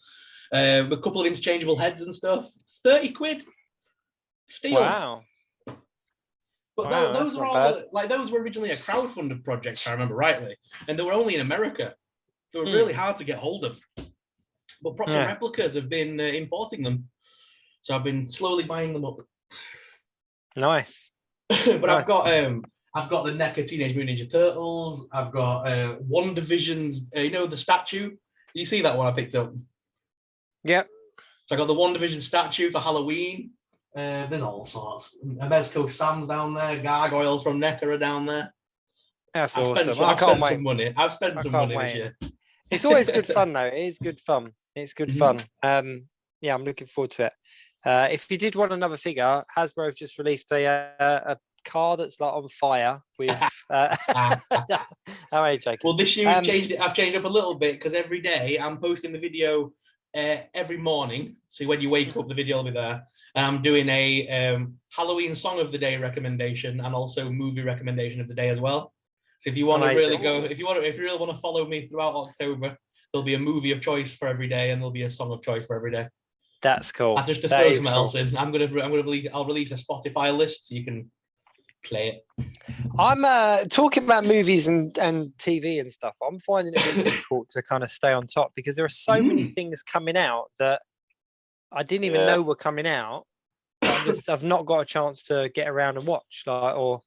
A couple of interchangeable heads and stuff. 30 quid. Steal. Wow. But those are all like those were originally a crowdfunded project, if I remember rightly, and they were only in America. They were really hard to get hold of. But props and replicas have been importing them, so I've been slowly buying them up. Nice. But nice. I've got the NECA Teenage Mutant Ninja Turtles. I've got WandaVision's. The statue. Do you see that one I picked up? Yep. So I got the WandaVision statue for Halloween. There's all sorts. Mezco Sam's down there. Gargoyles from NECA are down there. That's I've awesome. I've spent some money. I've spent some money this year. It's always good fun, though. It is good fun. It's good fun. Yeah, I'm looking forward to it. If you did want another figure, Hasbro have just released a car that's like on fire with. How are you joking? Well, this year I've changed it. I've changed up a little bit because every day I'm posting the video every morning. So when you wake up, the video will be there. And I'm doing a Halloween song of the day recommendation and also movie recommendation of the day as well. So if you want to really go, if you really want to follow me throughout October, there'll be a movie of choice for every day, and there'll be a song of choice for every day. That's cool. Just to throw something else in, I'll release a Spotify list so you can play it. I'm talking about movies and TV and stuff. I'm finding it really difficult to kind of stay on top because there are so many things coming out that I didn't even know were coming out. I've not got a chance to get around and watch, or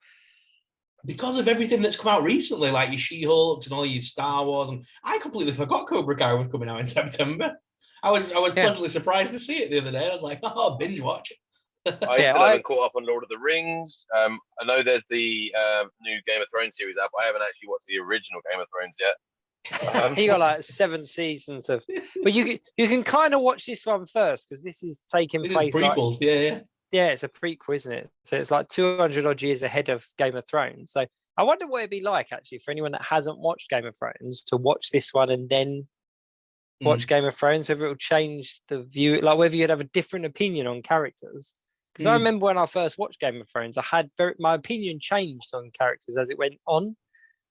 because of everything that's come out recently, like your She-Hulk and all your Star Wars, and I completely forgot Cobra Kai was coming out in September. I was pleasantly surprised to see it the other day. I was like, oh, binge watch. I still haven't caught up on Lord of the Rings. I know there's the new Game of Thrones series out, but I haven't actually watched the original Game of Thrones yet. He got like 7 seasons of, but you can kind of watch this one first because this is taking place. Prequel, yeah, it's a prequel, isn't it? So it's like 200 odd years ahead of Game of Thrones. So I wonder what it'd be like actually for anyone that hasn't watched Game of Thrones to watch this one and then watch Game of Thrones. Whether it'll change the view, like whether you'd have a different opinion on characters. Because I remember when I first watched Game of Thrones, I had my opinion changed on characters as it went on.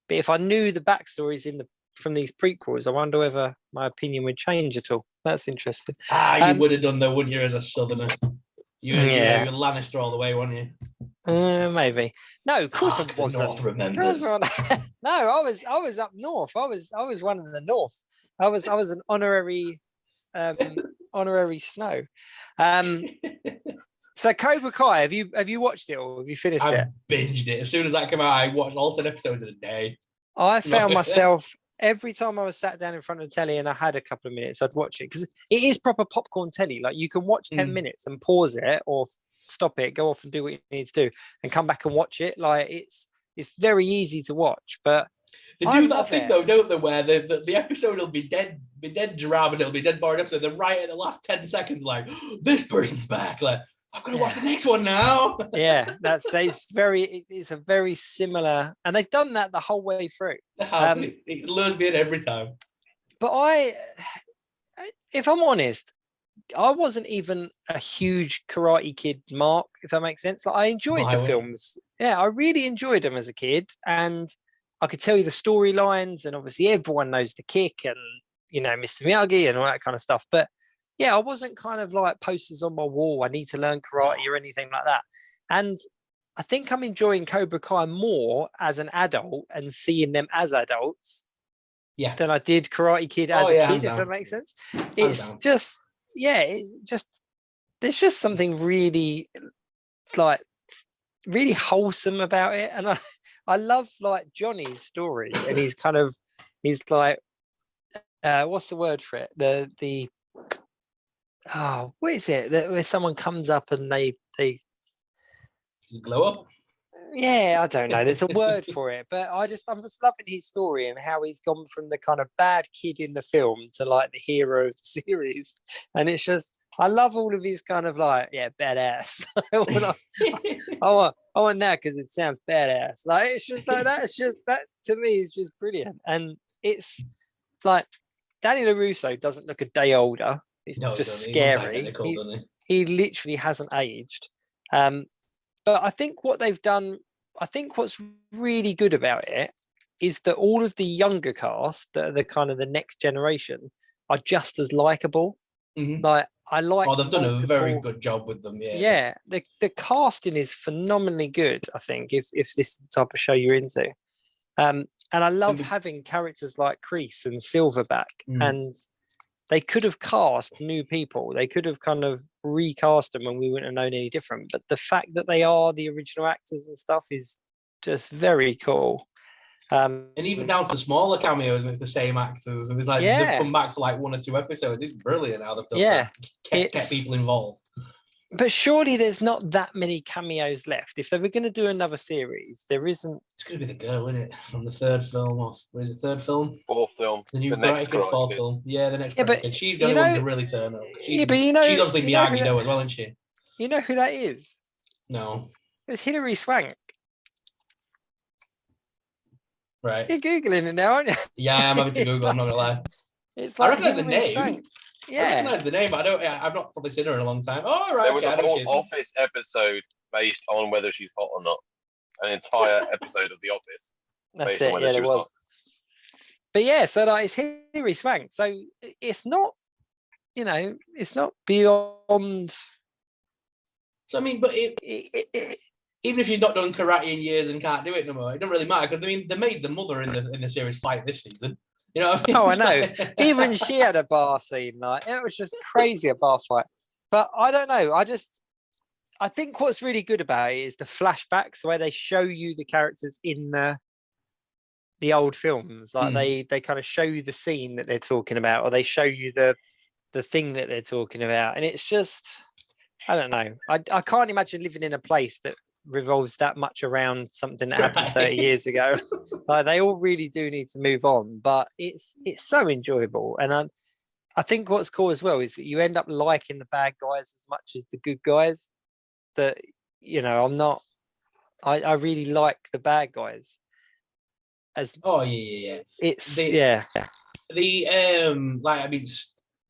But if I knew the backstories from these prequels, I wonder whether my opinion would change at all. That's interesting. You would have done though, wouldn't you, as a Southerner? You were Lannister all the way, weren't you? Maybe. No, of course I wasn't. North remembers. No, I was up north. I was one of the Norths. I was an honorary Snow. So Cobra Kai, have you watched it or have you finished it? I binged it. As soon as that came out, I watched all 10 episodes in a day. I found myself every time I was sat down in front of the telly and I had a couple of minutes, I'd watch it because it is proper popcorn telly. Like you can watch 10 minutes and pause it or stop it, go off and do what you need to do and come back and watch it. Like it's very easy to watch, but they do that thing though, don't they, where the episode will be dead drab and it'll be dead boring episode. Then right at the last 10 seconds, like, this person's back. Like, I've got to watch the next one now. Yeah, it's a very similar, and they've done that the whole way through. It lures me in every time. But if I'm honest, I wasn't even a huge Karate Kid mark, if that makes sense. Like, I enjoyed the films. Yeah, I really enjoyed them as a kid, and I could tell you the storylines, and obviously everyone knows the kick and, Mr. Miyagi and all that kind of stuff. But yeah, I wasn't kind of like posters on my wall, I need to learn karate or anything like that. And I think I'm enjoying Cobra Kai more as an adult and seeing them as adults than I did Karate Kid as a kid, if that makes sense. It's just, there's just something really, like, really wholesome about it. And I love, like, Johnny's story. And he's like, what's the word for it? What is it? Where someone comes up and they glow up? Yeah, I don't know. There's a word for it, but I'm just loving his story and how he's gone from the kind of bad kid in the film to like the hero of the series. And it's just, I love all of his kind of like, badass. I want that because it sounds badass. Like it's just like that. It's just that to me is just brilliant. And it's like Danny LaRusso doesn't look a day older. He's just scary. He literally hasn't aged. But I think what they've done, I think what's really good about it is that all of the younger cast, that are the kind of the next generation, are just as likable. Like I like. Oh, they've done a very good job with them. Yeah. The casting is phenomenally good. I think if this is the type of show you're into, and I love having characters like Kreese and Silverback and. They could have cast new people. They could have kind of recast them and we wouldn't have known any different. But the fact that they are the original actors and stuff is just very cool. And even down to the smaller cameos, and it's the same actors. And it's like they've come back for like 1 or 2 episodes. It's brilliant how they've done kept people involved. But surely there's not that many cameos left. If they were going to do another series, there isn't. It's going to be the girl, isn't it? From the third film, or is it third film? Fourth film. The new next Karate Kid fourth film. Yeah, the next Karate Kid. She's the only one to really turn up. But she's obviously Miyagi-Do as well, isn't she? You know who that is? No. It's Hilary Swank. Right. You're Googling it now, aren't you? Yeah, I'm having to Google, I'm not going to lie. It's like I recognize the name. Swank. Yeah. I recognize the name, but I've not probably seen her in a long time. Oh, right. There was a whole Office episode based on whether she's hot or not. An entire episode of The Office. That's it, yeah, there was. But yeah, so like, it's Hilary Swank. So it's not, it's not beyond. So, I mean, but even if she's not done karate in years and can't do it no more, it doesn't really matter, because, I mean, they made the mother in the series fight this season. You know what I mean? Oh, I know. Even she had a bar scene. Like, it was just crazy, a bar fight. But I don't know. I think what's really good about it is the flashbacks, the way they show you the characters in the old films. Like they kind of show you the scene that they're talking about, or they show you the thing that they're talking about. And it's just, I don't know. I can't imagine living in a place that revolves that much around something that happened 30 years ago. Like, they all really do need to move on, but it's so enjoyable. And I think what's cool as well is that you end up liking the bad guys as much as the good guys. That, I really like the bad guys. It's the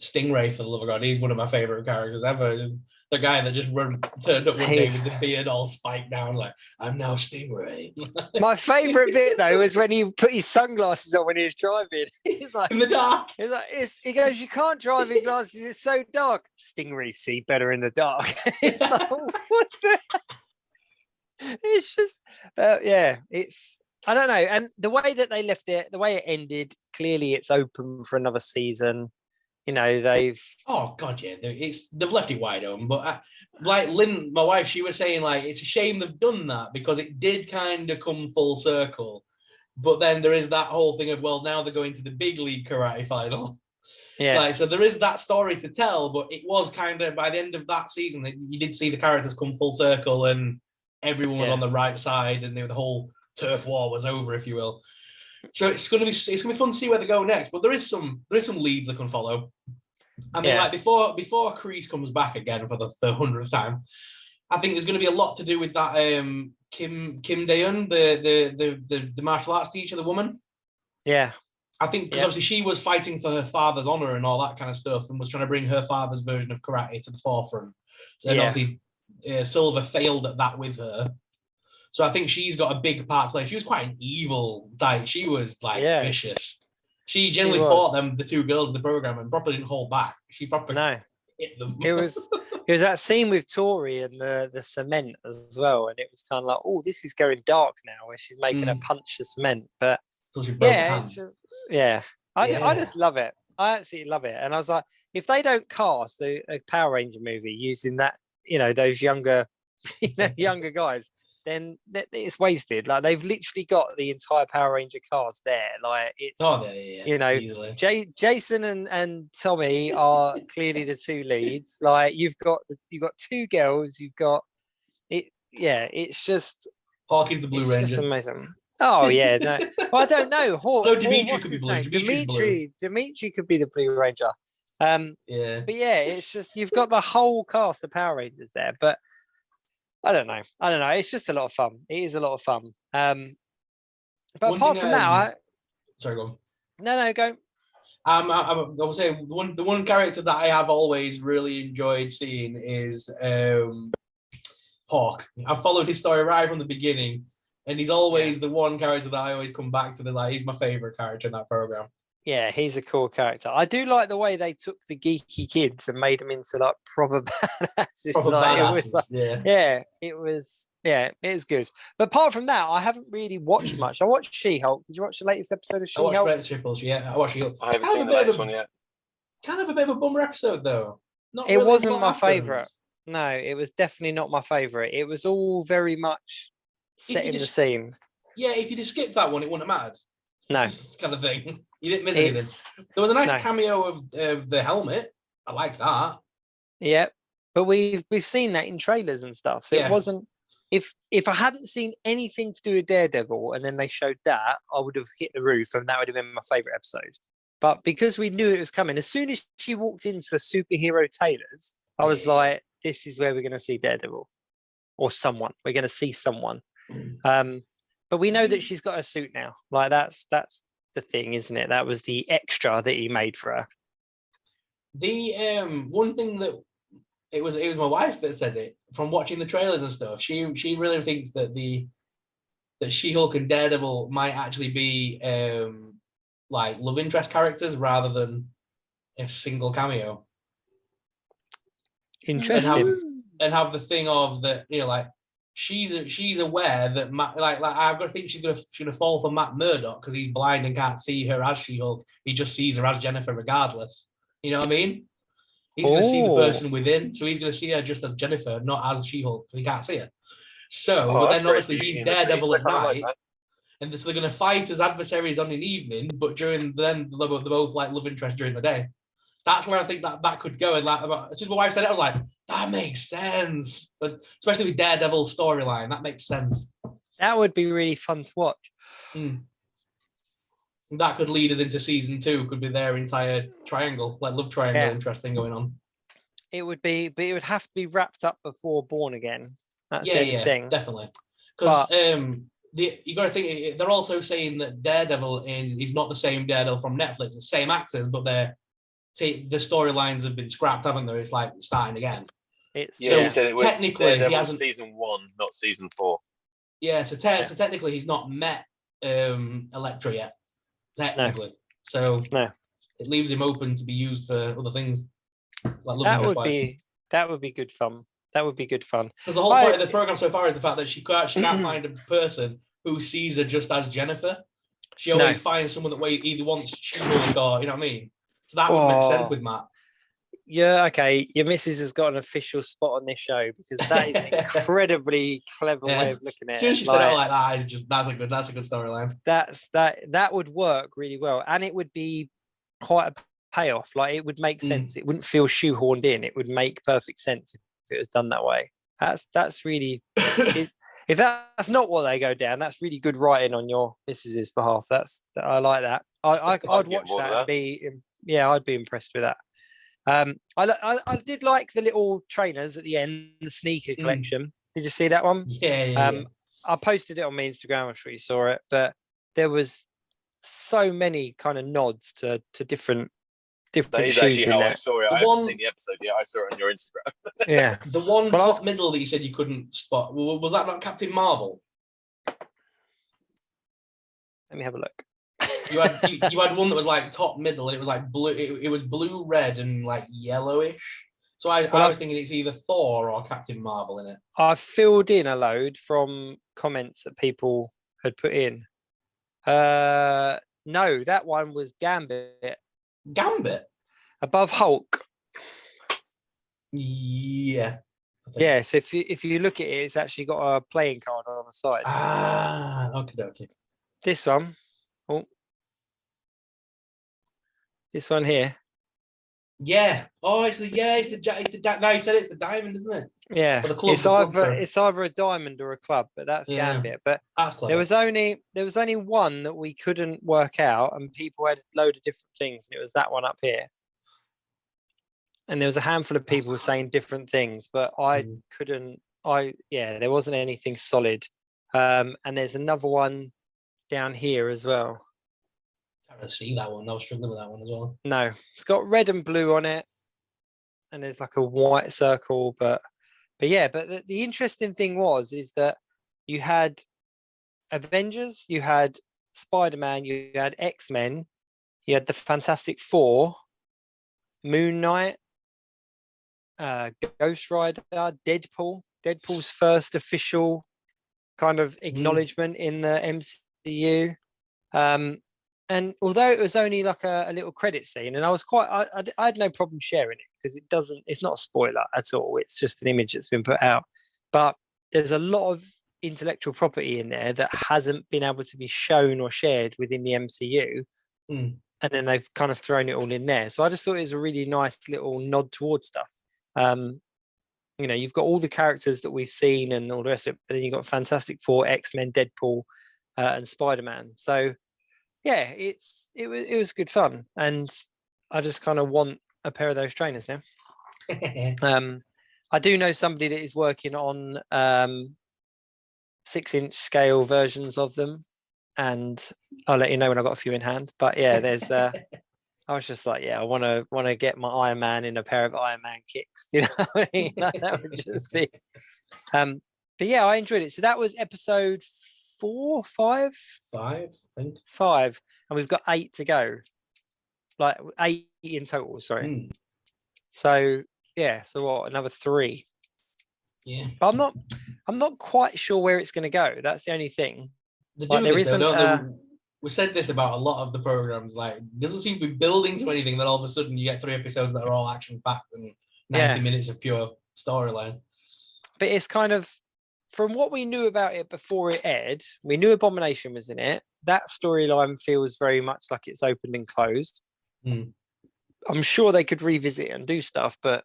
Stingray, for the love of God, he's one of my favorite characters ever. The guy that just turned up one day with the beard all spiked down, like, I'm now Stingray. My favourite bit though was when he put his sunglasses on when he was driving. He's like, in the dark. He's like, he goes, you can't drive in glasses, it's so dark. Stingray see better in the dark. It's like, what the? It's just, it's, I don't know. And the way that they left it, the way it ended, clearly it's open for another season. They've. Oh God, yeah, they've left it wide open. But like Lynn, my wife, she was saying, like, it's a shame they've done that, because it did kind of come full circle. But then there is that whole thing of, well, now they're going to the big league karate final. Yeah. So there is that story to tell, but it was kind of, by the end of that season, you did see the characters come full circle, and everyone was on the right side, and the whole turf war was over, if you will. So it's gonna be fun to see where they go next. But there is some leads they can follow. I mean, like, before Kreese comes back again for the 100th time, I think there's going to be a lot to do with that Kim Daeun, the martial arts teacher, the woman. Yeah. I think because obviously she was fighting for her father's honor and all that kind of stuff, and was trying to bring her father's version of karate to the forefront. So obviously Silver failed at that with her. So I think she's got a big part to play. She was quite an evil, she was like vicious. She generally fought the two girls in the program, and properly didn't hold back. She properly hit them. It was that scene with Tori and the cement as well, and it was kind of like, oh, this is going dark now, where she's making her punch the cement. But it's just I just love it. I absolutely love it. And I was like, if they don't cast a Power Ranger movie using that, those younger guys, then it's wasted. Like, they've literally got the entire Power Ranger cast there. Like, it's Jason and Tommy are clearly the two leads. Like, you've got two girls. You've got it. Yeah, it's just Hawk is the Blue Ranger. Just amazing. Oh yeah, no. Well, I don't know. Hawk. No, Dimitri could be blue. Dimitri could be the Blue Ranger. But it's just, you've got the whole cast of Power Rangers there, but. I don't know. It's just a lot of fun. It is a lot of fun. But apart from that, sorry, go on. No, go. I will say the one character that I have always really enjoyed seeing is Hawk. I've followed his story right from the beginning, and he's always the one character that I always come back to. He's my favorite character in that program. Yeah, he's a cool character. I do like the way they took the geeky kids and made them into like proper badasses. It was good. But apart from that, I haven't really watched much. I watched She-Hulk. Did you watch the latest episode of She-Hulk? I watched Triples. Yeah, I watched She-Hulk. I haven't seen the latest one yet. Kind of a bit of a bummer episode, though. It wasn't my favourite. No, it was definitely not my favourite. It was all very much set in the scene. Yeah, if you'd have skipped that one, it wouldn't have mattered. No. Kind of thing. You didn't miss anything. There was a nice cameo of the helmet. I liked that. Yep. but we've seen that in trailers and stuff. So it wasn't. If I hadn't seen anything to do with Daredevil and then they showed that, I would have hit the roof and that would have been my favorite episode. But because we knew it was coming, as soon as she walked into a superhero tailors, I was like, this is where we're going to see Daredevil or someone. We're going to see someone. But we know that she's got a suit now. Like that's the thing, isn't it? That was the extra that he made for her. The one thing that it was my wife that said it from watching the trailers and stuff. She really thinks that that She-Hulk and Daredevil might actually be like love interest characters rather than a single cameo. Interesting. And have the thing of that, you know, like she's aware that Matt, like I've got to think she's gonna fall for Matt Murdock because he's blind and can't see her as She-Hulk. He just sees her as Jennifer regardless. You know what I mean? He's going to see the person within, so he's going to see her just as Jennifer, not as She-Hulk, because he can't see her. So, but then obviously he's Daredevil at night, and so they're going to fight as adversaries on an evening, but during then they're both like love interest during the day. That's where I think that could go. And like, as soon as my wife said it, I was like, that makes sense. But especially with Daredevil's storyline, that makes sense. That would be really fun to watch. That could lead us into season 2. Could be their entire triangle, like love triangle, interesting going on. It would be, but it would have to be wrapped up before Born Again. That's the thing. Definitely. Because you got to think they're also saying that Daredevil is not the same Daredevil from Netflix. The same actors, but the storylines have been scrapped, haven't they? It's like starting again. Technically, he hasn't season 1, not season 4. Yeah, so technically he's not met Elektra yet. Technically, so it leaves him open to be used for other things. Like that would be good fun. That would be good fun. Because the whole point of the program so far is the fact that she can't find a person who sees her just as Jennifer. She always finds someone that either wants She-Hulk or, you know what I mean. So that would make sense with Matt. Yeah, okay. Your missus has got an official spot on this show because that is an incredibly clever way of looking at it. As soon as she said it like that, that's a good storyline. That would work really well, and it would be quite a payoff. Like it would make sense. It wouldn't feel shoehorned in. It would make perfect sense if it was done that way. That's really. If that's not what they go down, that's really good writing on your missus's behalf. I like that. I'd watch that and be I'd be impressed with that. I did like the little trainers at the end, the sneaker collection. Did you see that one? Yeah. I posted it on my Instagram. I'm sure you saw it, but there was so many kind of nods to different shoes in there. I saw it. I haven't seen the episode yet. I saw it on your Instagram. Yeah. The one top middle that you said you couldn't spot, was that not Captain Marvel? Let me have a look. You had one that was like top middle, and it was like blue. It was blue, red, and like yellowish. So I was thinking it's either Thor or Captain Marvel in it. I filled in a load from comments that people had put in. No, that one was Gambit. Gambit above Hulk. Yeah. Yeah. So if you look at it, it's actually got a playing card on the side. Okay. This one. Oh. This one here. Yeah. Oh, it's the no, you said it's the diamond, isn't it? Yeah. It's either a diamond or a club, but that's Gambit. But that's clever. There was only one that we couldn't work out, and people had a load of different things, and it was that one up here. And there was a handful of people saying different things, but I couldn't. There wasn't anything solid. And there's another one down here as well. I can't really see that one. I was struggling with that one as well. No, it's got red and blue on it, and there's like a white circle. But the interesting thing is that you had Avengers, you had Spider-Man, you had X-Men, you had the Fantastic Four, Moon Knight, Ghost Rider, Deadpool. Deadpool's first official kind of acknowledgement in the MCU. And although it was only like a little credit scene, and I was I had no problem sharing it because it's not a spoiler at all. It's just an image that's been put out. But there's a lot of intellectual property in there that hasn't been able to be shown or shared within the MCU. And then they've kind of thrown it all in there. So I just thought it was a really nice little nod towards stuff. you know, you've got all the characters that we've seen and all the rest of it, but then you've got Fantastic Four, X-Men, Deadpool, and Spider-Man. So yeah, it was good fun, and I just kind of want a pair of those trainers now. I do know somebody that is working on 6-inch scale versions of them, and I'll let you know when I've got a few in hand. But yeah, there's I was just like, yeah, I want to get my Iron Man in a pair of Iron Man kicks. You know what I mean? That would just be. But yeah, I enjoyed it. So that was episode 4, 5, I think 5, and we've got 8 to go. Like 8 in total. Sorry. So yeah, so what? Another 3. Yeah. But I'm not quite sure where it's going to go. That's the only thing. There isn't. We said this about a lot of the programs. Like, it doesn't seem to be building to anything. Then all of a sudden, you get 3 episodes that are all action packed and 90 minutes of pure storyline. But it's kind of, from what we knew about it before it aired, we knew Abomination was in it. That storyline feels very much like it's opened and closed. I'm sure they could revisit it and do stuff, but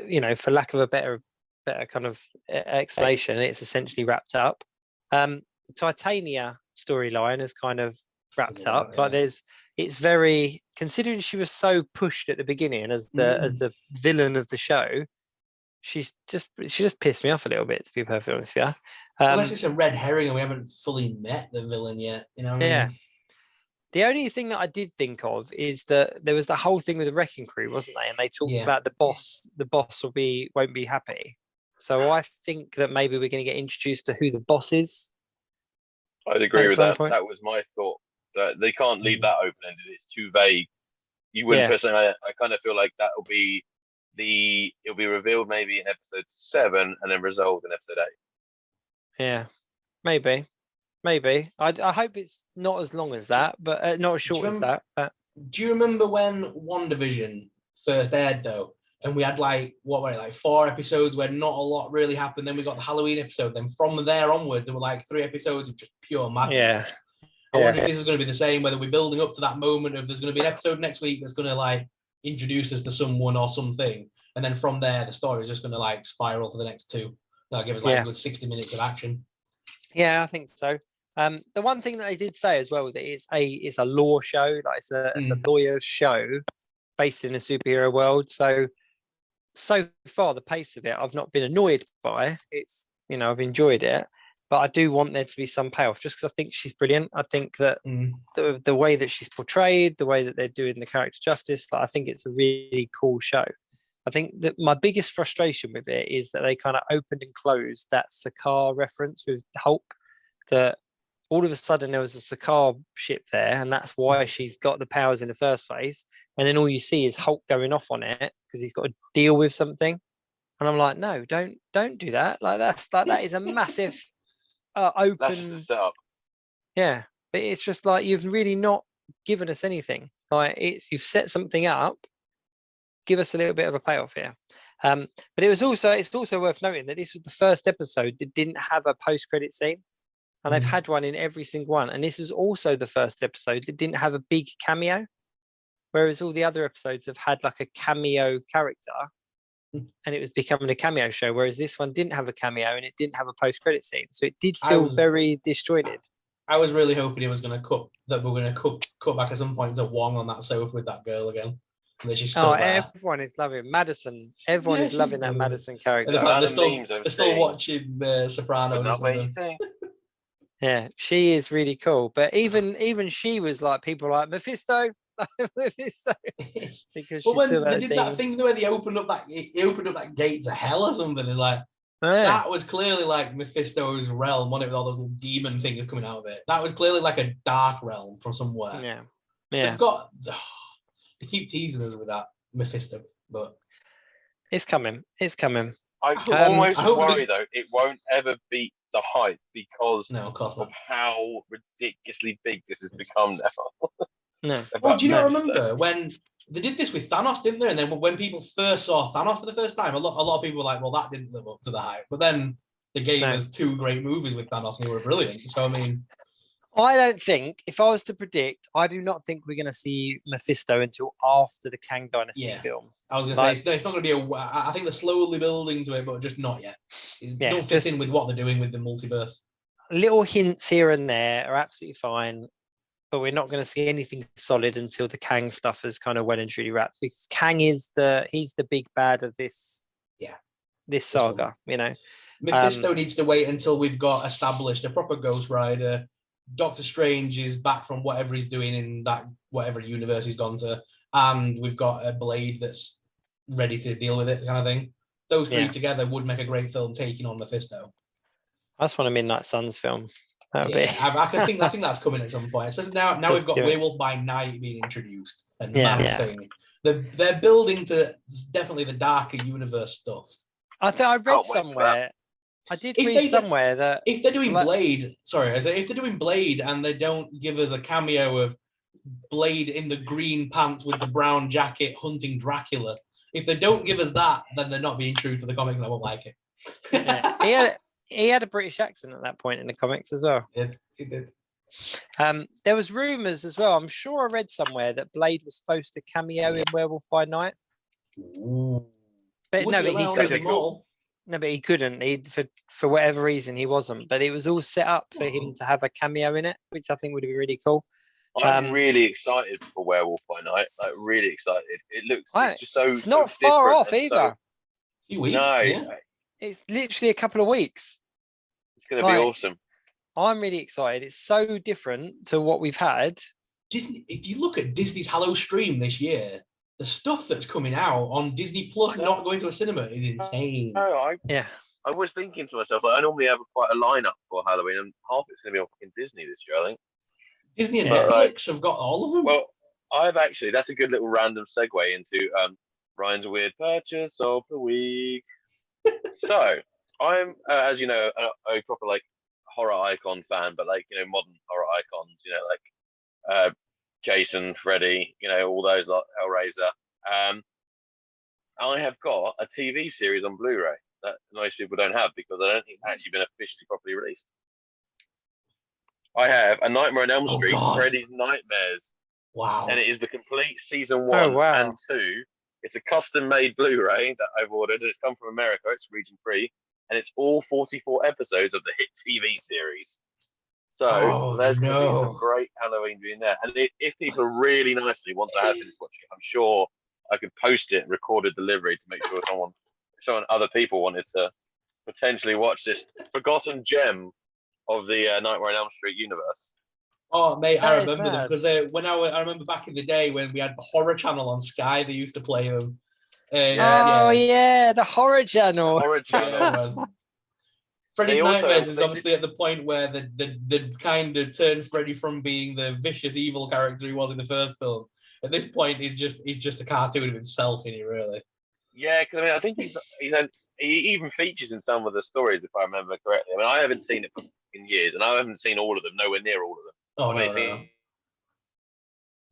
you know, for lack of a better kind of explanation, it's essentially wrapped up. The Titania storyline is kind of wrapped up. Like it's very, considering she was so pushed at the beginning as the villain of the show, she just pissed me off a little bit, to be perfectly honest with you. Unless it's a red herring and we haven't fully met the villain yet, you know what I mean? The only thing that I did think of is that there was the whole thing with the Wrecking Crew, wasn't they? And they talked about the boss won't be happy. So I think that maybe we're going to get introduced to who the boss is. I'd agree with that. That was my thought. That they can't leave that open-ended. It's too vague. You wouldn't personally. I kind of feel like it'll be revealed maybe in episode 7 and then resolved in episode 8. Yeah, maybe. I hope it's not as long as that, but not as short as that. But... Do you remember when WandaVision first aired though? And we had like 4 episodes where not a lot really happened. Then we got the Halloween episode. Then from there onwards, there were like 3 episodes of just pure madness. Yeah. I wonder if this is going to be the same, whether we're building up to that moment of there's going to be an episode next week that's going to like introduce us to someone or something. And then from there, the story is just going to like spiral for the next 2. That'll give us like a good 60 minutes of action. Yeah, I think so. The one thing that they did say as well, that it's a law show, like it's a lawyer's show based in a superhero world. So far, the pace of it, I've not been annoyed by. It's, you know, I've enjoyed it, but I do want there to be some payoff, just because I think she's brilliant. I think that the way that she's portrayed, the way that they're doing the character justice, I think it's a really cool show. I think that my biggest frustration with it is that they kind of opened and closed that Sakaar reference with Hulk, that all of a sudden there was a Sakaar ship there, and that's why she's got the powers in the first place. And then all you see is Hulk going off on it because he's got to deal with something. And I'm like, no, don't do that. Like that is a massive open. That's just a setup. Yeah, but it's just like you've really not given us anything. Like you've set something up. Give us a little bit of a payoff here. But it's also worth noting that this was the first episode that didn't have a post-credit scene. And they've had one in every single one. And this was also the first episode that didn't have a big cameo. Whereas all the other episodes have had like a cameo character and it was becoming a cameo show. Whereas this one didn't have a cameo and it didn't have a post-credit scene. So it did feel very disjointed. I was really hoping it was going to cut back at some point to Wong on that sofa with that girl again. And she's still there. Everyone is loving Madison. Everyone is loving that Madison character. They're still watching Sopranos. Yeah, she is really cool. But even she was like, people like Mephisto, Mephisto, because when they did that thing where they opened up that gate to hell or something, it's like that was clearly like Mephisto's realm, wasn't it, with all those little demon things coming out of it. That was clearly like a dark realm from somewhere. Yeah. They keep teasing us with that Mephisto, but it's coming. I almost worry though it won't ever beat the hype because of how ridiculously big this has become now. No. Well, do you not remember when they did this with Thanos, didn't they? And then when people first saw Thanos for the first time, a lot of people were like, well, that didn't live up to the hype. But then they gave us 2 great movies with Thanos and they were brilliant. So, I mean... I don't think, if I was to predict, I do not think we're going to see Mephisto until after the Kang Dynasty film. I was going to say, it's not going to be I think they're slowly building to it, but just not yet. It don't fit in with what they're doing with the multiverse. Little hints here and there are absolutely fine, but we're not going to see anything solid until the Kang stuff is kind of well and truly wrapped, because Kang is he's the big bad of this saga, you know. Mephisto needs to wait until we've got established a proper Ghost Rider. Doctor Strange is back from whatever he's doing in that whatever universe he's gone to, and we've got a Blade that's ready to deal with it, kind of thing. Those three together would make a great film taking on Mephisto. I just want a Midnight Suns film. I think that's coming at some point. Especially now we've got Werewolf by Night being introduced and thing. They're building to definitely the darker universe stuff. I read somewhere. I did read somewhere that if they're doing Blade, if they're doing Blade and they don't give us a cameo of Blade in the green pants with the brown jacket hunting Dracula, if they don't give us that, then they're not being true to the comics, and I won't like it. He had a British accent at that point in the comics as well. He did. There was rumours as well. I'm sure I read somewhere that Blade was supposed to cameo in Werewolf by Night. Ooh. But he couldn't. For whatever reason, he wasn't. But it was all set up for him to have a cameo in it, which I think would be really cool. I'm really excited for Werewolf by Night. Like, really excited. It looks it's just so. It's not far off either. No, it's literally a couple of weeks. It's going to be awesome. I'm really excited. It's so different to what we've had. Disney. If you look at Disney's Hallow Stream this year, the stuff that's coming out on Disney Plus, not going to a cinema, is insane. I was thinking to myself, I normally have quite a lineup for Halloween, and half it's going to be on fucking Disney this year, I think. Disney and Netflix have got all of them. Well, that's a good little random segue into Ryan's weird purchase of the week. So I'm, as you know, a proper like horror icon fan, but like, you know, modern horror icons, you know, like Jason, Freddy, you know, all those like Hellraiser. I have got a TV series on Blu-ray that most people don't have because I don't think it's actually been officially properly released. I have A Nightmare on Elm Street, Freddy's Nightmares. Wow. And it is the complete season 1 and 2. It's a custom-made Blu-ray that I've ordered. It's come from America. It's region-free. And it's all 44 episodes of the hit TV series. So there's going to be some great Halloween being there. And if people really nicely, once I have finished watching it, I'm sure I could post it and record a delivery to make sure other people wanted to potentially watch this forgotten gem of the Nightmare on Elm Street universe. Oh, mate, I remember them because I remember back in the day when we had the Horror Channel on Sky, they used to play them. The Horror Channel. Freddy's Nightmares is obviously at the point where the kind of turned Freddy from being the vicious evil character he was in the first film. At this point, he's just a cartoon of himself, isn't he, really? Yeah, because I mean, I think he even features in some of the stories, if I remember correctly. I mean, I haven't seen it in years, and I haven't seen all of them, nowhere near all of them. No.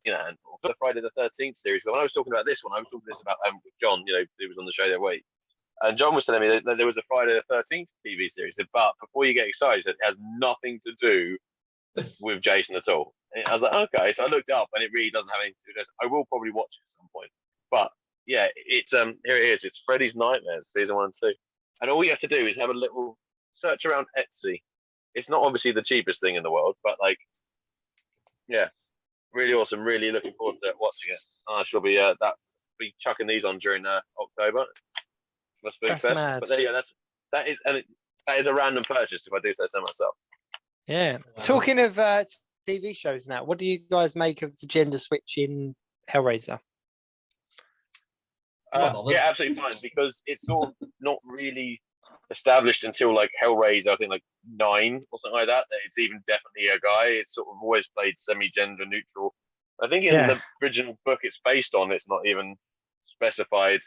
You know, for the Friday the 13th series, when I was talking about this one, I was talking about John, you know, who was on the show that week. And John was telling me that there was a Friday the 13th TV series. But before you get excited, it has nothing to do with Jason at all. And I was like, okay. So I looked up, and it really doesn't have anything to do with it. I will probably watch it at some point. But yeah, it's here it is. It's Freddy's Nightmares, season 1 and 2. And all you have to do is have a little search around Etsy. It's not obviously the cheapest thing in the world, but like, yeah, really awesome. Really looking forward to watching it. I shall be be chucking these on during October. Must be That's best. mad. But there you go. That is a random purchase if I do say so myself. Yeah. Wow. Talking of TV shows now, what do you guys make of the gender switch in Hellraiser? Yeah, absolutely fine, because it's sort of not really established until like Hellraiser, I think like 9 or something like that. It's even definitely a guy. It's sort of always played semi-gender neutral. I think in the original book it's based on, it's not even specified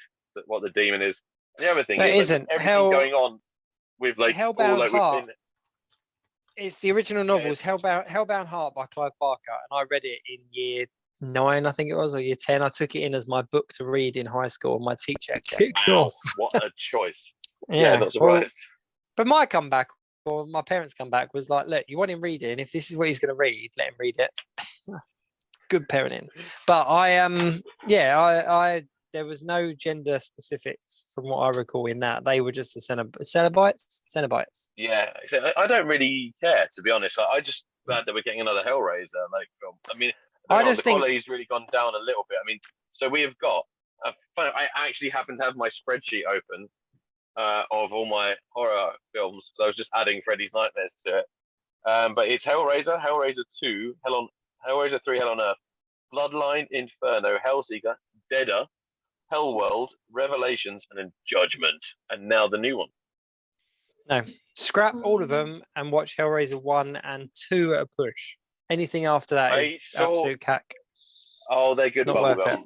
what the demon is. And the other thing is like, everything going on with like Hellbound Heart. It's the original novel is Hellbound Heart by Clive Barker, and I read it in year 9, I think it was, or year 10. I took it in as my book to read in high school, and my teacher kicked off. What a choice. Yeah, not surprised. But my comeback or my parents come back was like, look, you want him reading. If this is what he's going to read, let him read it. Good parenting. But I there was no gender specifics from what I recall in that. They were just the Cenobites. Yeah, so I don't really care, to be honest. I just glad that we're getting another Hellraiser like film. I mean, the quality's really gone down a little bit. I mean, so we have got. I actually happen to have my spreadsheet open of all my horror films. So I was just adding Freddy's Nightmares to it. But it's Hellraiser, Hellraiser 2, Hellraiser 3, Hell on Earth, Bloodline, Inferno, Hellseeker, Deader, Hellworld, Revelations, and then Judgment. And now the new one. No, scrap all of them and watch Hellraiser 1 and 2 at a push. Anything after that is absolute cack. Oh, they're good. Not worth it.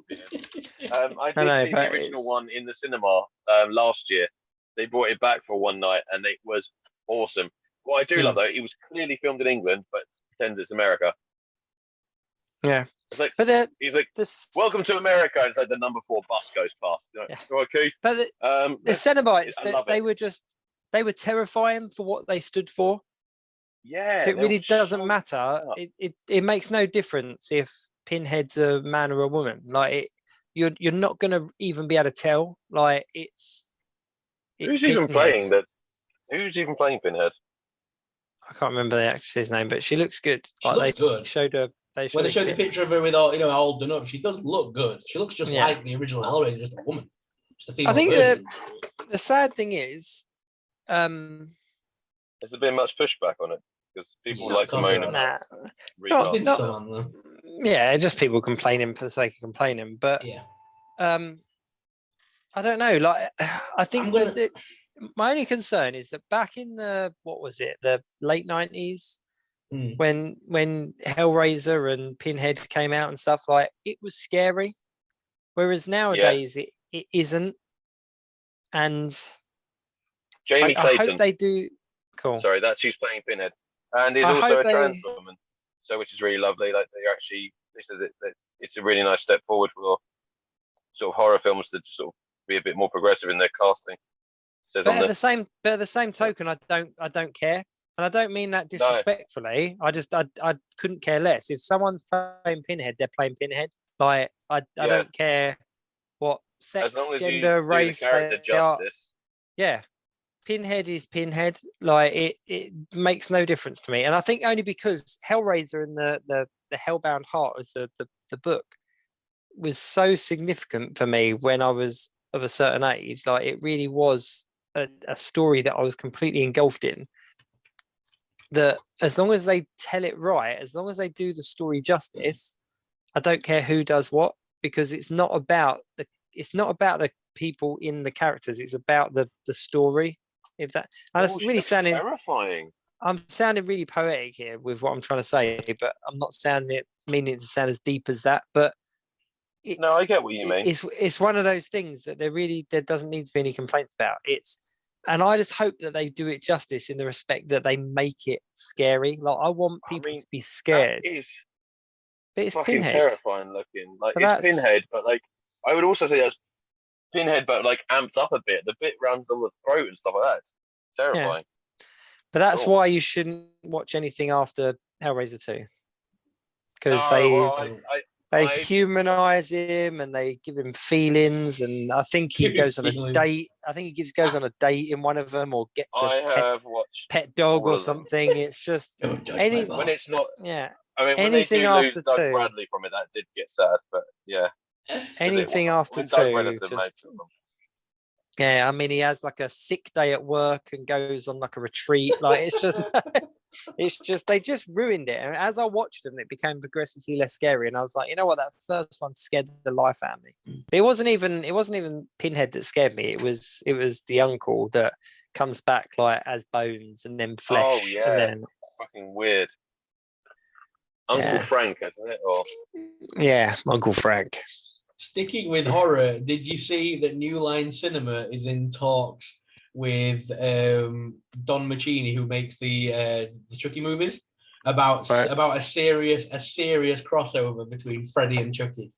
I did see the original one in the cinema last year. They brought it back for one night, and it was awesome. What I do love, though, it was clearly filmed in England, but pretends it's America. Yeah. It's like, but he's like, welcome to America. And it's like the number 4 bus goes past. You're like, all right, Keith. But the Cenobites, they were terrifying for what they stood for. Yeah. So it really doesn't matter. It makes no difference if Pinhead's a man or a woman. Like you're not going to even be able to tell. Like it's who's even playing that? Who's even playing Pinhead? I can't remember the actress's name, but she looks good. She looks good. Showed her. When they showed the picture of her with all all done up, she does look good. She looks just like the original Hellraiser, just a woman. Just a female. I think the sad thing is, has there been much pushback on it? Because people like to moan about it. Yeah, just people complaining for the sake of complaining. But I don't know. Like, I think my only concern is that back in the late 90s, when Hellraiser and Pinhead came out and stuff, like it was scary, whereas nowadays it isn't. And Jamie Clayton, I hope they do. Cool. Sorry, that's who's playing Pinhead, and he's also a trans woman, so which is really lovely. Like it's a really nice step forward for sort of horror films to sort of be a bit more progressive in their casting. But at the same token, I don't care, and I don't mean that disrespectfully. No. I couldn't care less if someone's playing Pinhead. They're playing Pinhead. Like I don't care what sex, gender, race they are. Yeah, Pinhead is Pinhead. Like it makes no difference to me, and I think only because Hellraiser and the Hellbound Heart was the book was so significant for me when I was of a certain age. Like it really was a story that I was completely engulfed in, that as long as they tell it right, as long as they do the story justice, I don't care who does what, because it's not about the people in the characters, it's about the story. If that, and it's really sounding terrifying. I'm sounding really poetic here with what I'm trying to say, but I'm not meaning to sound as deep as that. But no, I get what you mean. It's one of those things that there doesn't need to be any complaints about. And I just hope that they do it justice in the respect that they make it scary. Like I want people to be scared. But it's fucking Pinhead. Terrifying looking. Like it's Pinhead, but like I would also say that's Pinhead, but like amped up a bit. The bit runs on the throat and stuff like that. It's terrifying. Yeah. But that's why you shouldn't watch anything after Hellraiser 2, because they humanize him and they give him feelings, and I think he goes on a date. I think he goes on a date in one of them, or gets a pet dog or something. It's just when it's not. Yeah. I mean, when anything they do after lose Doug 2, Bradley from it, that did get sad. But yeah, anything after 2. Yeah, I mean, he has like a sick day at work and goes on like a retreat. Like it's just they just ruined it. And as I watched them, it became progressively less scary. And I was like, you know what, that first one scared the life out of me. But it wasn't even Pinhead that scared me. It was the uncle that comes back like as bones and then flesh. Oh yeah, and then, fucking weird. Uncle Frank, isn't it? Or yeah, Uncle Frank. Sticking with horror, did you see that New Line Cinema is in talks with Don Mancini, who makes the Chucky movies, about a serious crossover between Freddy and Chucky?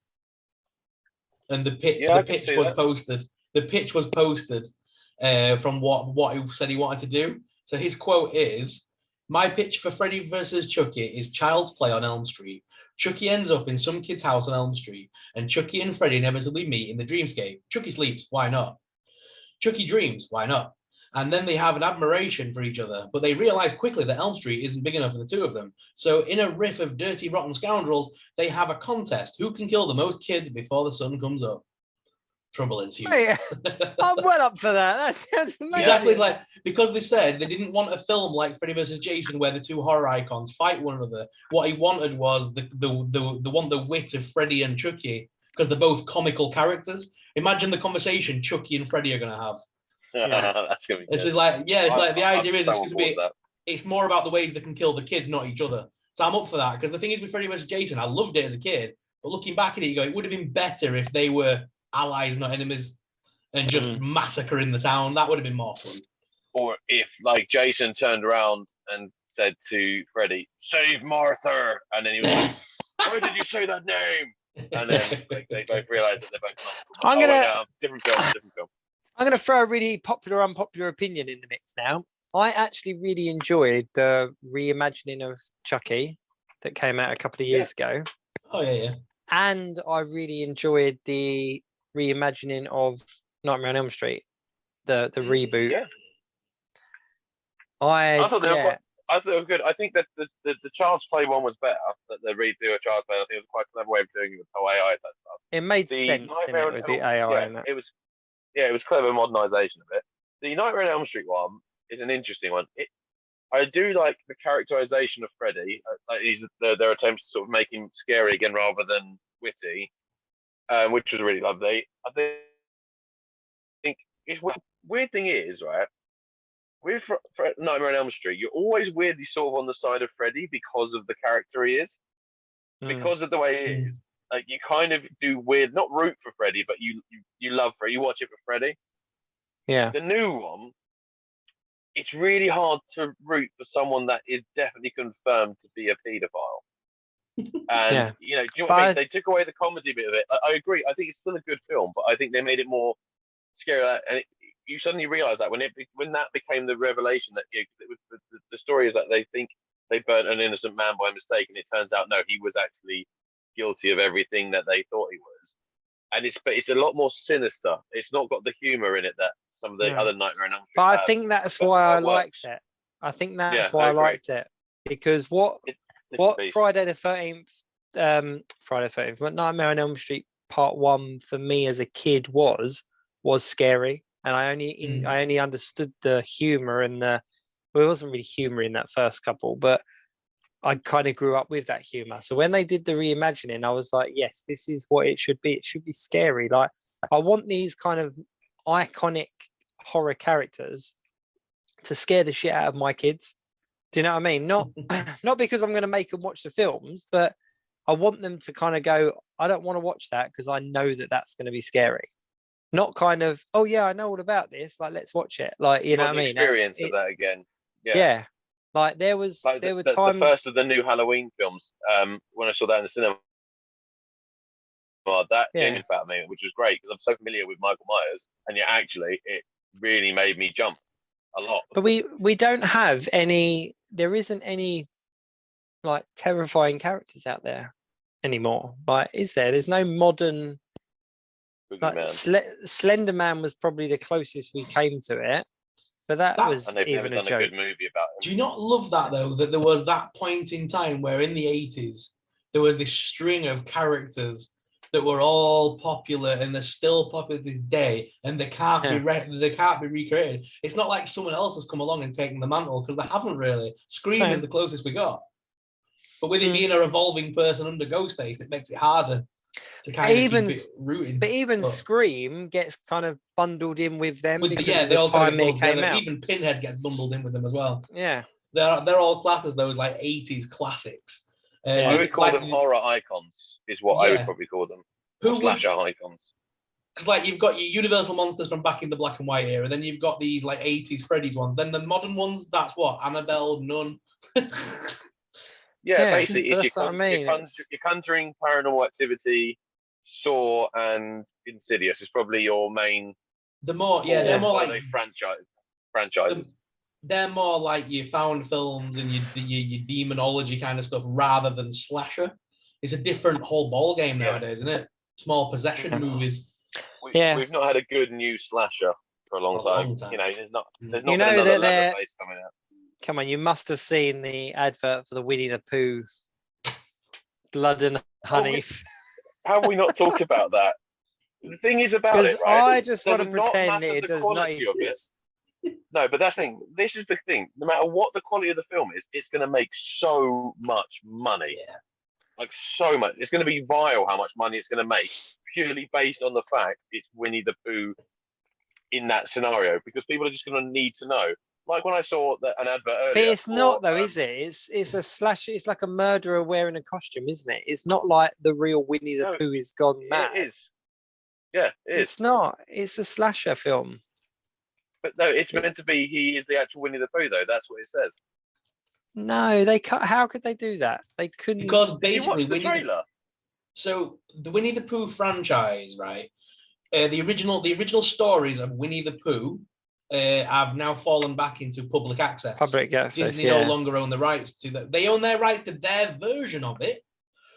And the pitch was posted. The pitch was posted from what he said he wanted to do. So his quote is, "My pitch for Freddy versus Chucky is child's play on Elm Street. Chucky ends up in some kid's house on Elm Street, and Chucky and Freddy inevitably meet in the dreamscape. Chucky sleeps, why not? Chucky dreams, why not? And then they have an admiration for each other, but they realize quickly that Elm Street isn't big enough for the two of them. So in a riff of dirty, rotten scoundrels, they have a contest. Who can kill the most kids before the sun comes up? Trouble ensues." Hey, I'm well up for that. That sounds amazing. Exactly, it's like, because they said they didn't want a film like Freddy vs. Jason where the two horror icons fight one another. What he wanted was the wit of Freddy and Chucky, because they're both comical characters. Imagine the conversation Chucky and Freddy are going to have. That's gonna be good. It's like, it's like the idea is it's going to be. It's more about the ways they can kill the kids, not each other. So I'm up for that, because the thing is with Freddy vs. Jason, I loved it as a kid, but looking back at it, you go, it would have been better if they were allies, not enemies, and just massacring the town. That would have been more fun. Or if, like, Jason turned around and said to Freddy, "Save Martha," and then he was like, "Why did you say that name?" And then they both realised that they're both not. Different film. I'm going to throw a really popular, unpopular opinion in the mix now. I actually really enjoyed the reimagining of Chucky that came out a couple of years ago. Oh, yeah. And I really enjoyed the reimagining of Nightmare on Elm Street, the reboot. Yeah. I thought they were good. I think that the Child's Play one was better. That the redo of Child's Play, I think it was quite a clever way of doing it with how AI type stuff. It made sense with the AI and that. It was clever modernisation of it. The Nightmare on Elm Street one is an interesting one. I do like the characterization of Freddy. Their attempts to sort of make him scary again rather than witty, which was really lovely. I think weird thing is, right, with Nightmare on Elm Street, you're always weirdly sort of on the side of Freddy because of the character he is, because of the way he is. Like, you kind of do weird, not root for Freddy, but you love Freddy. You watch it for Freddy. Yeah. The new one, it's really hard to root for someone that is definitely confirmed to be a paedophile. And, do you know what I mean? They took away the comedy bit of it. I agree. I think it's still a good film, but I think they made it more scary. And you suddenly realise that when that became the revelation that the story is that they think they burnt an innocent man by mistake, and it turns out, no, he was actually guilty of everything that they thought he was. And it's a lot more sinister. It's not got the humour in it that some of the other Nightmare on Elm Street. But I think that's why I liked it. I think that's why I liked it, because what Friday the 13th, what Nightmare on Elm Street Part 1 for me as a kid was scary, and I only understood the humour and it wasn't really humour in that first couple, but I kind of grew up with that humour. So when they did the reimagining, I was like, yes, this is what it should be. It should be scary. Like, I want these kind of iconic horror characters to scare the shit out of my kids. Do you know what I mean? Not because I'm going to make them watch the films, but I want them to kind of go, I don't want to watch that because I know that that's going to be scary. Not kind of, oh yeah, I know all about this. Like, let's watch it. Like, you know what I mean? Experience of that again. Yeah. Like, there were times. The first of the new Halloween films. When I saw that in the cinema, that changed about me, which was great because I'm so familiar with Michael Myers, and yet actually it really made me jump a lot. But we don't have any. There isn't any like terrifying characters out there anymore. Like, is there? There's no modern. Like, Slender Man was probably the closest we came to it, but that was even a joke. Good movie about him. Do you not love that though? That there was that point in time where in the 80s there was this string of characters that were all popular and they're still popular to this day, and they can't be recreated. It's not like someone else has come along and taken the mantle, because they haven't really. Scream is the closest we got, but with it being a revolving person under Ghostface, it makes it harder to kind of keep it rooting. But even Scream gets kind of bundled in with them because they all kind of came out. Even Pinhead gets bundled in with them as well. Yeah, they're all classed as those like 80s classics. I would call them horror icons, is what I would probably call them. Slasher icons. Because like you've got your Universal monsters from back in the black and white era, then you've got these like 80s Freddy's ones. Then the modern ones, that's what? Annabelle, Nun. Basically, it's your Conjuring, Paranormal Activity, Saw, and Insidious is probably your main. They're more like franchises. they're more like your found films and your demonology kind of stuff rather than slasher. It's a different whole ball game nowadays, isn't it? Small possession movies. We've not had a good new slasher for a long time. You know, there's not been another Leatherface coming out. Come on, you must have seen the advert for the Winnie the Pooh Blood and Honey. How have we not talked about that? The thing is about it, right? I just want to pretend it does not exist. No, but that's the thing. This is the thing. No matter what the quality of the film is, it's going to make so much money. Yeah. Like so much. It's going to be vile how much money it's going to make purely based on the fact it's Winnie the Pooh in that scenario, because people are just going to need to know. Like when I saw an advert earlier. But it's not though, is it? It's a slash. It's like a murderer wearing a costume, isn't it? It's not like the real Winnie the Pooh is gone mad. It is. Yeah, it is. It's not. It's a slasher film. But no, it's meant to be. He is the actual Winnie the Pooh, though. That's what it says. No, they cut. How could they do that? They couldn't. Because basically, the trailer. So the Winnie the Pooh franchise, right? The original stories of Winnie the Pooh have now fallen back into public access. Disney no longer own the rights to that. They own their rights to their version of it.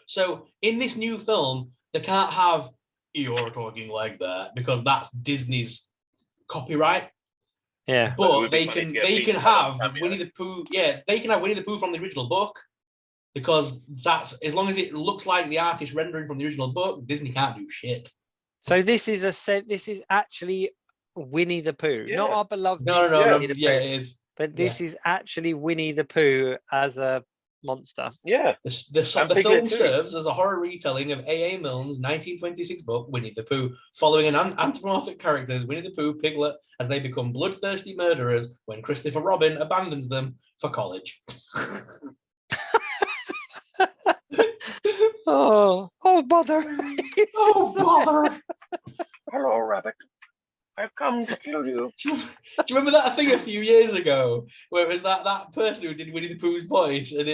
So in this new film, they can't have "You're talking like that" because that's Disney's copyright. Yeah, but they can have Winnie the Pooh. Yeah, they can have Winnie the Pooh from the original book, because that's, as long as it looks like the artist rendering from the original book, Disney can't do shit. So this is actually Winnie the Pooh, not our beloved. No, Winnie the Pooh, it is. But this is actually Winnie the Pooh as a monster. Yeah, the film serves as a horror retelling of A.A. Milne's 1926 book Winnie the Pooh, following an anthropomorphic characters Winnie the Pooh, Piglet, as they become bloodthirsty murderers when Christopher Robin abandons them for college. Oh bother! Oh bother! Hello, Rabbit. I've come to kill you. Do you remember that thing a few years ago where it was that person who did Winnie the Pooh's voice, and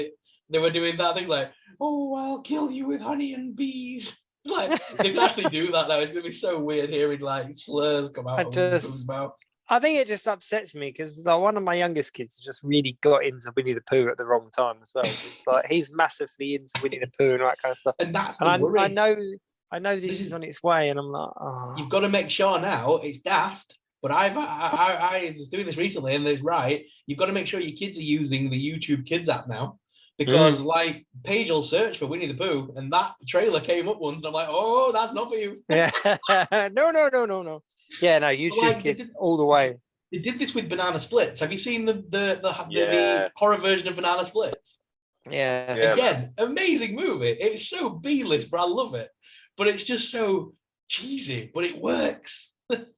they were doing that thing like, "Oh, I'll kill you with honey and bees." It's like they can actually do that now. It's gonna be so weird hearing like slurs come out of Winnie the Pooh's mouth. I think it just upsets me because one of my youngest kids just really got into Winnie the Pooh at the wrong time as well. It's like he's massively into Winnie the Pooh and all that kind of stuff. And that's the worry. I know this is on its way, and I'm like, oh. You've got to make sure now. It's daft, but I was doing this recently, and it's right. You've got to make sure your kids are using the YouTube Kids app now, because like Paige will search for Winnie the Pooh, and that trailer came up once, and I'm like, oh, that's not for you. Yeah, no. Yeah, no, YouTube Kids all the way. They did this with Banana Splits. Have you seen the horror version of Banana Splits? Yeah. Again, amazing movie. It's so B-list, but I love it. But it's just so cheesy, but it works.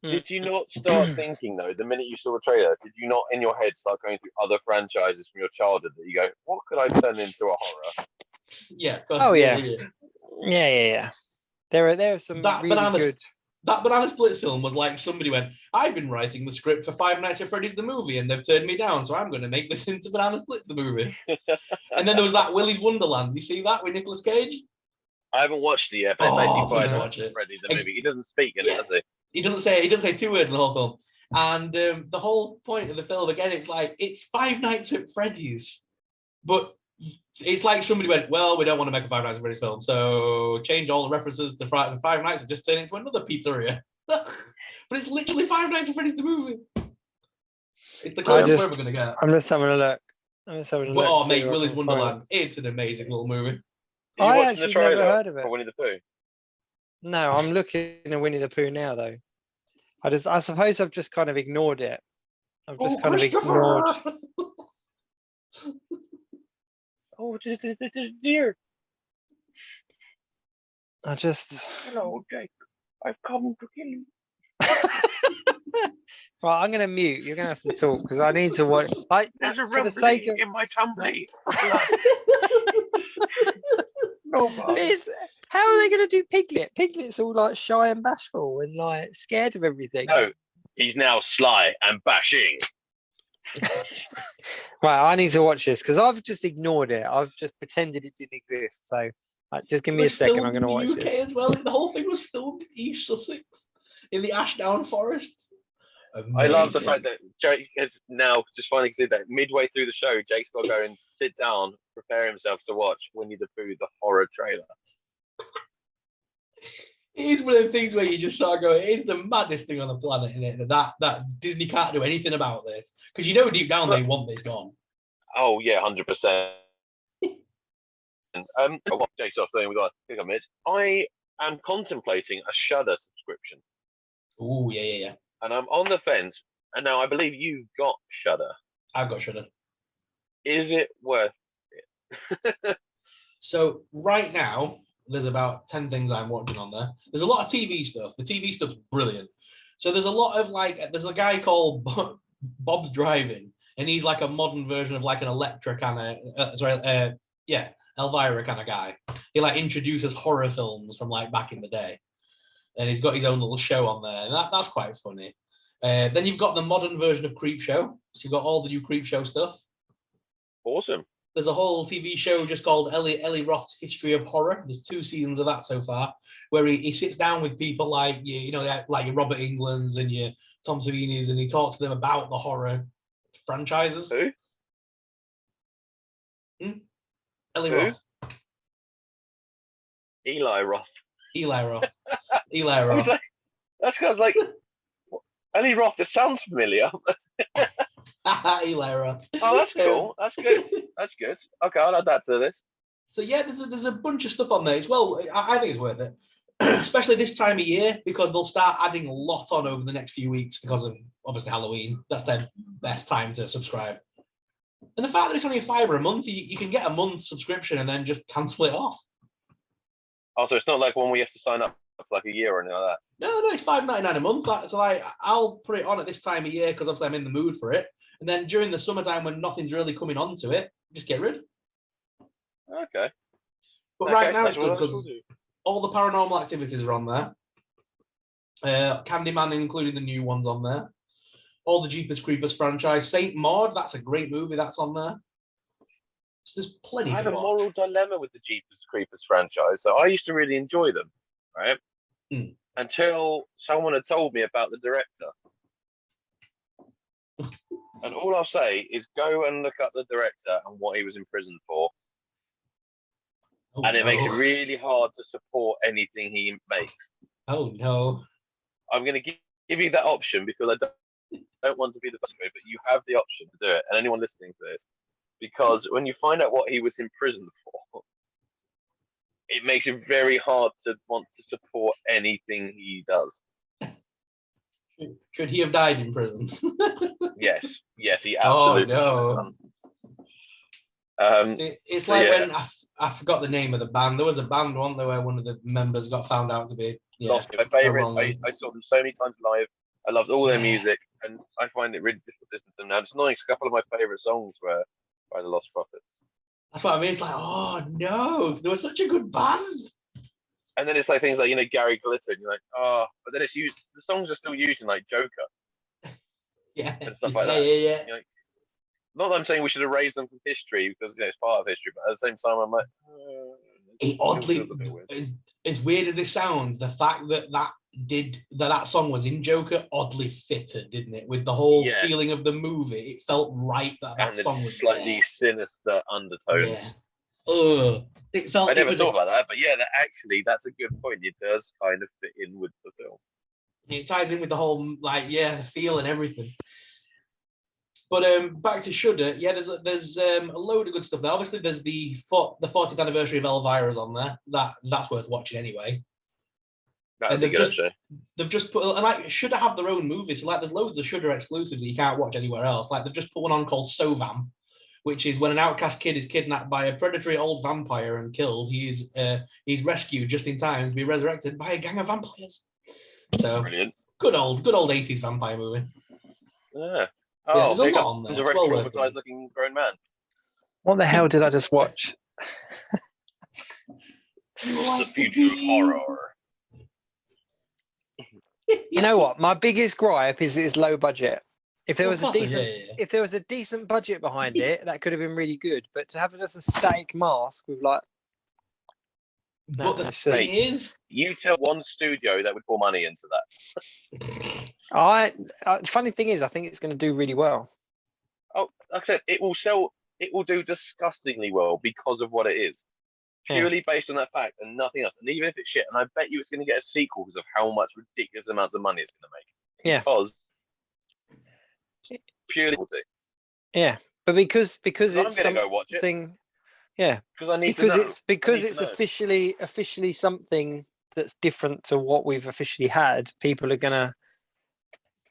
Did you not start thinking, though, the minute you saw the trailer, did you not in your head start going through other franchises from your childhood that you go, what could I turn into a horror? Yeah. Oh, yeah. Yeah. There are some really good... That Banana Splits film was like somebody went, I've been writing the script for Five Nights at Freddy's the movie, and they've turned me down, so I'm going to make this into Banana Splits the movie. And then there was that Willy's Wonderland. You see that with Nicolas Cage? I haven't watched it yet, but basically watch it. Freddy the movie. He doesn't speak in it, does he? He doesn't say 2 words in the whole film. And the whole point of the film, again, it's like, it's Five Nights at Freddy's. But it's like somebody went, well, we don't want to make a Five Nights at Freddy's film, so change all the references to Five Nights and just turn it into another pizzeria. But it's literally Five Nights at Freddy's the movie. It's the closest we're going to get. I'm just having a look. Oh, mate, Willy's Wonderland. It's an amazing little movie. I actually never heard of it. For Winnie the Pooh? No, I'm looking at Winnie the Pooh now, though. I suppose I've just kind of ignored it. I've just kind of ignored. Oh, dear. Hello, Jake. I've come to kill you. Right, I'm going to mute. You're going to have to talk because I need to watch. There's a for the sake of in my tumbly. How are they going to do Piglet? Piglet's all like shy and bashful and like scared of everything. No, he's now sly and bashing. Right, I need to watch this because I've just ignored it. I've just pretended it didn't exist. So just give me a second. I'm going to watch UK this. As well. The whole thing was filmed in East Sussex in the Ashdown Forest. Amazing. I love the fact that Jake has now just finally seen that midway through the show, Jake's got to go and sit down, prepare himself to watch Winnie the Pooh, the horror trailer. It is one of the things where you just sort of go, it is the maddest thing on the planet, isn't it? That Disney can't do anything about this. Because you know deep down they want this gone. Oh, yeah, 100%. Jake's off saying we got to pick on it. I am contemplating a Shudder subscription. Oh, yeah. And I'm on the fence. And now I believe you've got Shudder. I've got Shudder. Is it worth it? So right now, there's about 10 things I'm watching on there. There's a lot of TV stuff. The TV stuff's brilliant. So there's a lot of there's a guy called Bob's Driving, and he's like a modern version of like an Electra kind of, Elvira kind of guy. He like introduces horror films from like back in the day. And he's got his own little show on there. And that's quite funny. Then you've got the modern version of Creepshow. So you've got all the new Creepshow stuff. Awesome. There's a whole TV show just called Eli Roth's History of Horror. There's 2 seasons of that so far, where he sits down with people like like your Robert Englund's and your Tom Savini's, and he talks to them about the horror franchises. Who? Eli Who? Roth. Eli Roth. Eli Roth. That's because Eli Roth. It sounds familiar. Eli Roth. Oh, that's cool. That's good. That's good. Okay, I'll add that to this. So yeah, there's a bunch of stuff on there as well. I think it's worth it, especially this time of year, because they'll start adding a lot on over the next few weeks because of obviously Halloween. That's their best time to subscribe. And the fact that it's only $5 a month, you can get a month subscription and then just cancel it off. Oh, so it's not like one where you have to sign up for like a year or anything like that. No, it's $5.99 a month. So like, I'll put it on at this time of year because obviously I'm in the mood for it. And then during the summertime when nothing's really coming onto it, just get rid. Okay. But right now it's good because all the Paranormal Activities are on there. Candyman, including the new ones on there. All the Jeepers Creepers franchise. Saint Maud, that's a great movie. That's on there. So there's plenty to watch. I have a moral dilemma with the Jeepers Creepers franchise. So I used to really enjoy them, right? Until someone had told me about the director. And all I'll say is go and look up the director and what he was in prison for. It makes it really hard to support anything he makes. Oh, no. I'm going to give you that option because I don't want to be the first way, but you have the option to do it. And anyone listening to this, because when you find out what he was in prison for, it makes it very hard to want to support anything he does. Should he have died in prison? Yes, he absolutely. Oh no! It's like when I forgot the name of the band. There was a band, wasn't there, where one of the members got found out to be my favourites. I saw them so many times live. I loved all their music, and I find it really difficult to listen to them now. It's annoying. A couple of my favourite songs were by the Lost Prophets. That's what I mean. It's like, oh no, they were such a good band. And then it's like things like, Gary Glitter, and you're like, oh, but then it's used, the songs are still used in like Joker. Yeah. And stuff like that. Yeah. Like, not that I'm saying we should erase them from history because it's part of history, but at the same time, I'm like, as weird as this sounds, the fact that song was in Joker oddly fitted, didn't it? With the whole feeling of the movie, it felt right that song was slightly sinister undertones. Yeah. It felt. I never thought about that, but that's a good point. It does kind of fit in with the film. It ties in with the whole feel and everything. But back to Shudder, there's a load of good stuff there. Obviously, there's the 40th anniversary of Elvira's on there. That's worth watching anyway. And they've just put, and like Shudder have their own movies. So like there's loads of Shudder exclusives that you can't watch anywhere else. Like they've just put one on called Sovam, which is when an outcast kid is kidnapped by a predatory old vampire and killed. He's rescued just in time to be resurrected by a gang of vampires. So brilliant. Good old 80s vampire movie. Yeah. There's a lot on there. There's a traumatized looking grown man. What the hell did I just watch? The future of horror. You know what? My biggest gripe is it's low budget. If there was a decent budget behind it, that could have been really good. But to have just a static mask with like, but the thing is, you tell one studio that would pour money into that. Funny thing is, I think it's going to do really well. Oh, like I said, it will sell. It will do disgustingly well because of what it is, purely based on that fact and nothing else. And even if it's shit, and I bet you it's going to get a sequel because of how much ridiculous amounts of money it's going to make. Yeah. Because purely. Yeah, but because it's I'm going to go watch it. Yeah, because I need because to it's because it's officially something that's different to what we've officially had. People are gonna.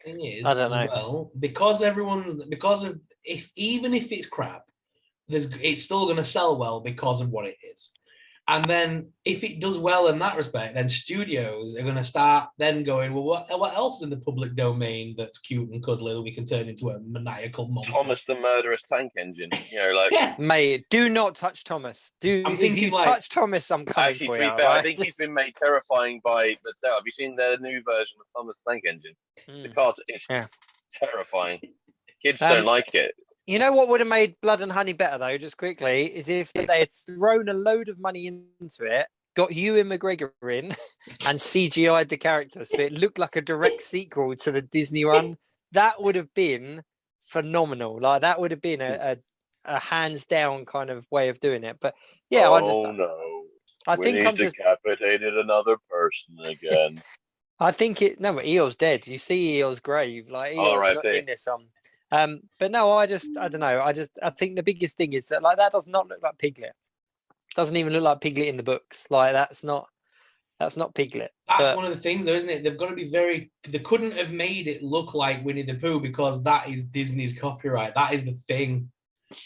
Thing is, I don't know. Well, because even if it's crap, it's still going to sell well because of what it is. And then if it does well in that respect, then studios are going to start then going, well, what else is in the public domain that's cute and cuddly that we can turn into a maniacal monster? Thomas the Murderous Tank Engine. Mate, do not touch Thomas. If you touch Thomas, I'm coming actually, for to be you. fair, right? I think he's been made terrifying by Mattel. Have you seen their new version of Thomas the Tank Engine? The cartoon is terrifying. Kids don't like it. You know what would have made Blood and Honey better, though, just quickly, is if they had thrown a load of money into it, got Ewan McGregor in, and CGI'd the character so it looked like a direct sequel to the Disney one. That would have been phenomenal. Like, that would have been a hands-down kind of way of doing it. But, yeah, I think I'm just decapitated another person again. I think but Eeyore's dead. You see Eeyore's grave. Like, Eeyore's not in this one. But no, I don't know. I think the biggest thing is that that does not look like Piglet. Doesn't even look like Piglet in the books. Like that's not Piglet. That's one of the things, though, isn't it? They've got to be they couldn't have made it look like Winnie the Pooh because that is Disney's copyright. That is the thing.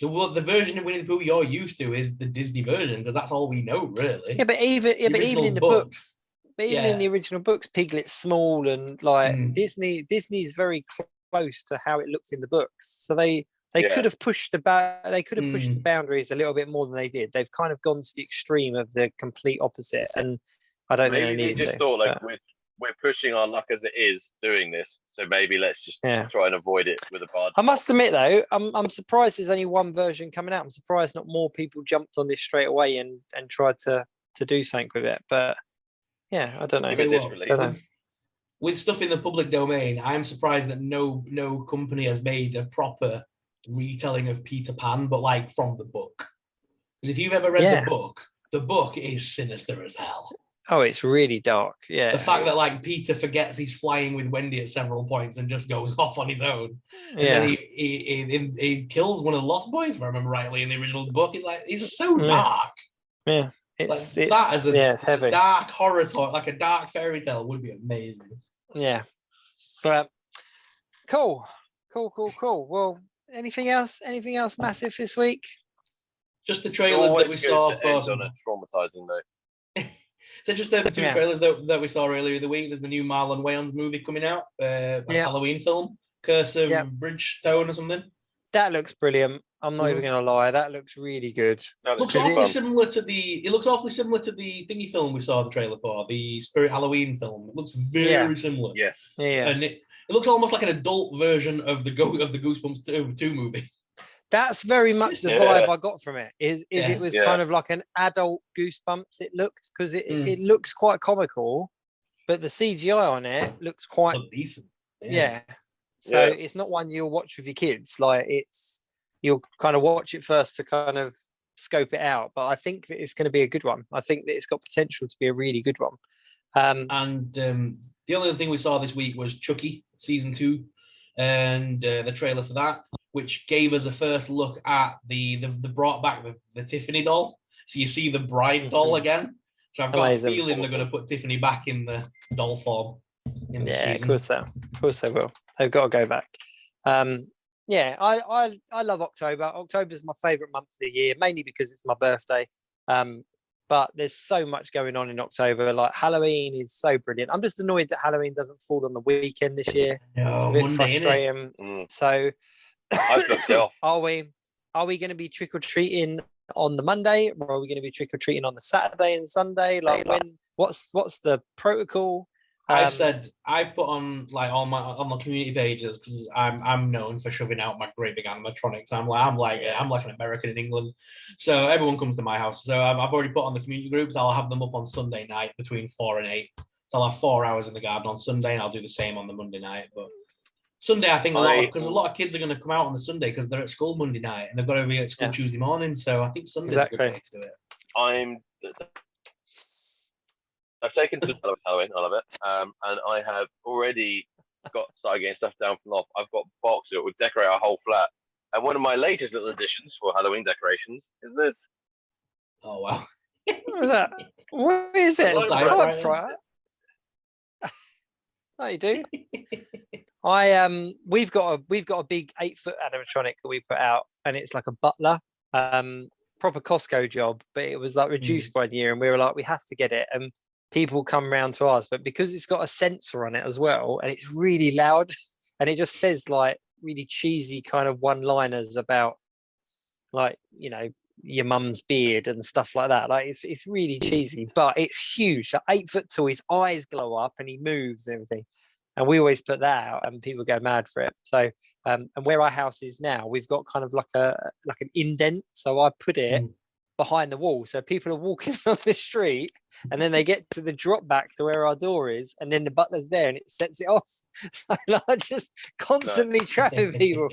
The version of Winnie the Pooh you're used to is the Disney version because that's all we know, really. Yeah, but even in the books. But even in the original books, Piglet's small and Disney's very close to how it looked in the books. So they could have pushed the boundaries a little bit more than they did. They've kind of gone to the extreme of the complete opposite, and I don't think they needed to. Maybe they just thought we're pushing our luck as it is doing this, so maybe let's just try and avoid it with a barge. I must admit though, I'm surprised there's only one version coming out. I'm surprised not more people jumped on this straight away and tried to do something with it. But yeah, I don't know. With stuff in the public domain, I'm surprised that no company has made a proper retelling of Peter Pan, but from the book. Because if you've ever read the book is sinister as hell. Oh, it's really dark. Yeah. The fact that Peter forgets he's flying with Wendy at several points and just goes off on his own. And then he kills one of the Lost Boys, if I remember rightly, in the original book. It's so dark. Yeah. It's heavy. A dark horror talk, like a dark fairy tale would be amazing. Yeah. But cool. Well, anything else massive this week? Just the trailers that we saw for traumatizing though. So just the two trailers that we saw earlier in the week. There's the new Marlon Wayans movie coming out, Halloween film, Curse of Bridgestone or something. That looks brilliant. I'm not even gonna lie. That looks really good. It looks awfully similar to the thingy film we saw the trailer for, the Spirit Halloween film. It looks very similar. Yes. Yeah. And it looks almost like an adult version of the Goosebumps 2 movie. That's very much the vibe I got from it. It was kind of like an adult Goosebumps. It looked because it looks quite comical, but the CGI on it looks quite decent. So it's not one you'll watch with your kids. You'll kind of watch it first to kind of scope it out. But I think that it's going to be a good one. I think that it's got potential to be a really good one. The only other thing we saw this week was Chucky Season 2 and the trailer for that, which gave us a first look at the brought back the Tiffany doll. So you see the bride doll again. So I've got a feeling they're going to put Tiffany back in the doll form in the season. Of course they will. They've got to go back. I love October. October is my favourite month of the year, mainly because it's my birthday. But there's so much going on in October. Halloween is so brilliant. I'm just annoyed that Halloween doesn't fall on the weekend this year. No, it's a bit frustrating. So I've got it off. Are we going to be trick or treating on the Monday, or are we going to be trick or treating on the Saturday and Sunday? What's the protocol? I've put on on my community pages because I'm known for shoving out my great big animatronics. I'm like an American in England, so everyone comes to my house. So I've already put on the community groups. I'll have them up on Sunday night between 4 and 8. So I'll have 4 hours in the garden on Sunday, and I'll do the same on the Monday night. But Sunday, I think because a lot of kids are going to come out on the Sunday because they're at school Monday night and they've got to be at school Tuesday morning. So I think Sunday's a good day to do it. I've taken some Halloween, I love it, and I have already started getting stuff down from off. I've got boxes that would decorate our whole flat, and one of my latest little additions for Halloween decorations is this. Oh wow! What is that? What is it? Typewriter. Oh, you do. We've got a big 8-foot animatronic that we put out, and it's like a butler, proper Costco job, but it was like reduced 1 year, and we were like, we have to get it, and people come round to ours, but because it's got a sensor on it as well, and it's really loud, and it just says like really cheesy kind of one-liners about like, you know, your mum's beard and stuff like that. Like it's really cheesy, but it's huge. Like 8-foot tall, his eyes glow up and he moves and everything. And we always put that out and people go mad for it. So and where our house is now, we've got kind of like an indent. So I put it behind the wall. So people are walking on the street and then they get to the drop back to where our door is, and then the butler's there and it sets it off. So I'm just constantly trapping people.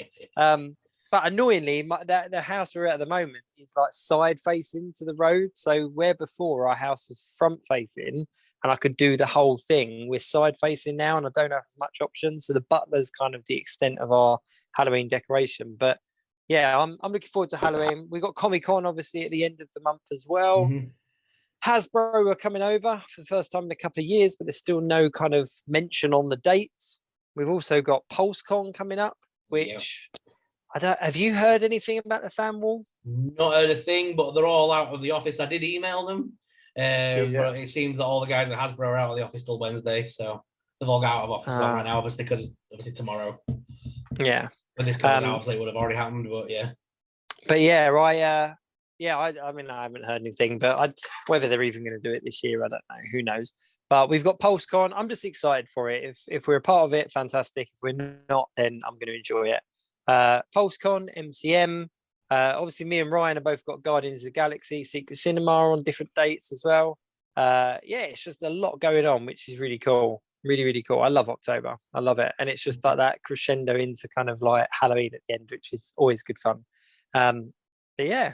But annoyingly, the house we're at the moment is like side facing to the road. So where before our house was front facing and I could do the whole thing, we're side facing now and I don't have as much options. So the butler's kind of the extent of our Halloween decoration. But yeah, I'm looking forward to Halloween. We've got Comic-Con obviously at the end of the month as well. Hasbro are coming over for the first time in a couple of years, but there's still no kind of mention on the dates. We've also got PulseCon coming up, which... have you heard anything about the fan wall? Not heard a thing, but they're all out of the office. I did email them, but it seems that all the guys at Hasbro are out of the office till Wednesday, so they've all got out of office right now, obviously, because obviously tomorrow. Yeah. When this comes out, obviously it would have already happened, but yeah. But yeah, I mean, I haven't heard anything, but whether they're even going to do it this year, I don't know. Who knows? But we've got PulseCon. I'm just excited for it. If we're a part of it, fantastic. If we're not, then I'm going to enjoy it. PulseCon, MCM, obviously me and Ryan have both got Guardians of the Galaxy, Secret Cinema on different dates as well. It's just a lot going on, which is really cool. Really, really cool. I love October. I love it. And it's just like that crescendo into kind of like Halloween at the end, which is always good fun. But yeah.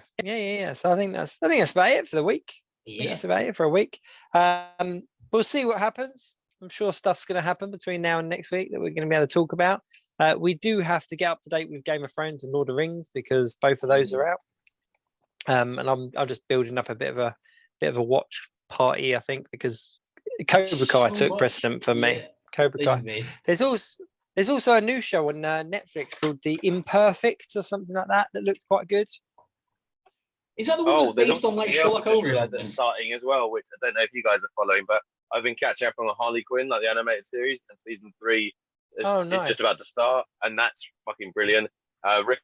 So I think that's about it for the week. Yeah. That's about it for a week. We'll see what happens. I'm sure stuff's going to happen between now and next week that we're going to be able to talk about. We do have to get up to date with Game of Thrones and Lord of the Rings because both of those are out. And I'm just building up a bit of a watch party, I think, because Cobra Kai took precedent for me. Cobra Kai. There's also a new show on Netflix called The Imperfect or something like that looked quite good. Is that the one that's based on like Sherlock Holmes? That's starting as well, which I don't know if you guys are following, but I've been catching up on Harley Quinn, like the animated series, and season 3 it's just about to start, and that's fucking brilliant. Rick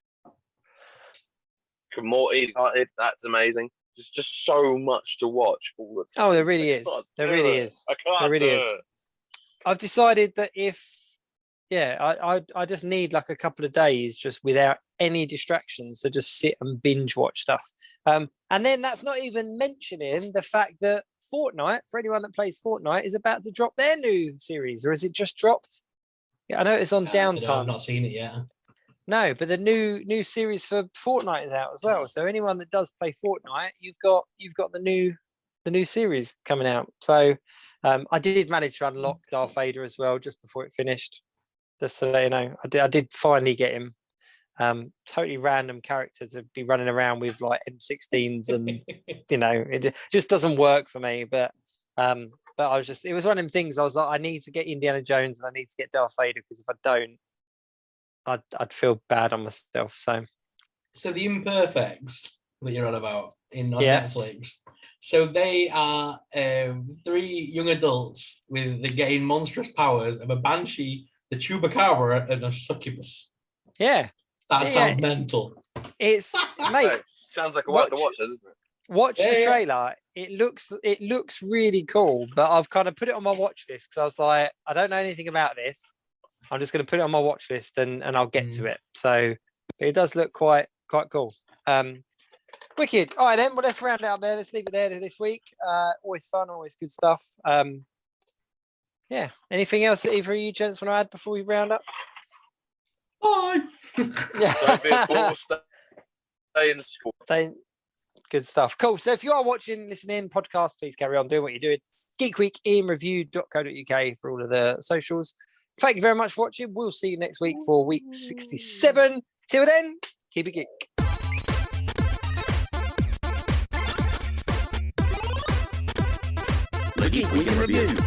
and Morty started. That's amazing. There's just so much to watch all the time. Oh, there really is. There really is. There really is. I've decided that I just need like a couple of days just without any distractions to just sit and binge watch stuff. And then that's not even mentioning the fact that Fortnite, for anyone that plays Fortnite, is about to drop their new series, or is it just dropped? Yeah, I know it's on downtime. I've not seen it yet. No, but the new series for Fortnite is out as well. So anyone that does play Fortnite, you've got the new series coming out. So I did manage to unlock Darth Vader as well just before it finished. Just to let you know, I did finally get him. Totally random character to be running around with like M16s, and it just doesn't work for me. But it was one of them things. I was like, I need to get Indiana Jones and I need to get Darth Vader, because if I don't, I'd feel bad on myself. So the Imperfects that you're on about on Netflix. So they are 3 young adults with getting monstrous powers of a banshee, the chupacabra, and a succubus. Yeah, that sounds mental. It's mate. Sounds like a way to watch it, doesn't it? Watch the trailer. It looks really cool, but I've kind of put it on my watch list because I was like, I don't know anything about this. I'm just going to put it on my watch list and I'll get to it. So it does look quite cool. Wicked. All right then. Well, let's round it up there. Let's leave it there this week. Always fun, always good stuff. yeah. Anything else that either of you gents want to add before we round up? Bye. Don't be a fool, stay in school. Good stuff. Cool. So if you are watching, listening, podcast, please carry on doing what you're doing. geekweekinreview.co.uk for all of the socials. Thank you very much for watching. We'll see you next week for week 67. Till then, keep it geek. The Geek Week in Review.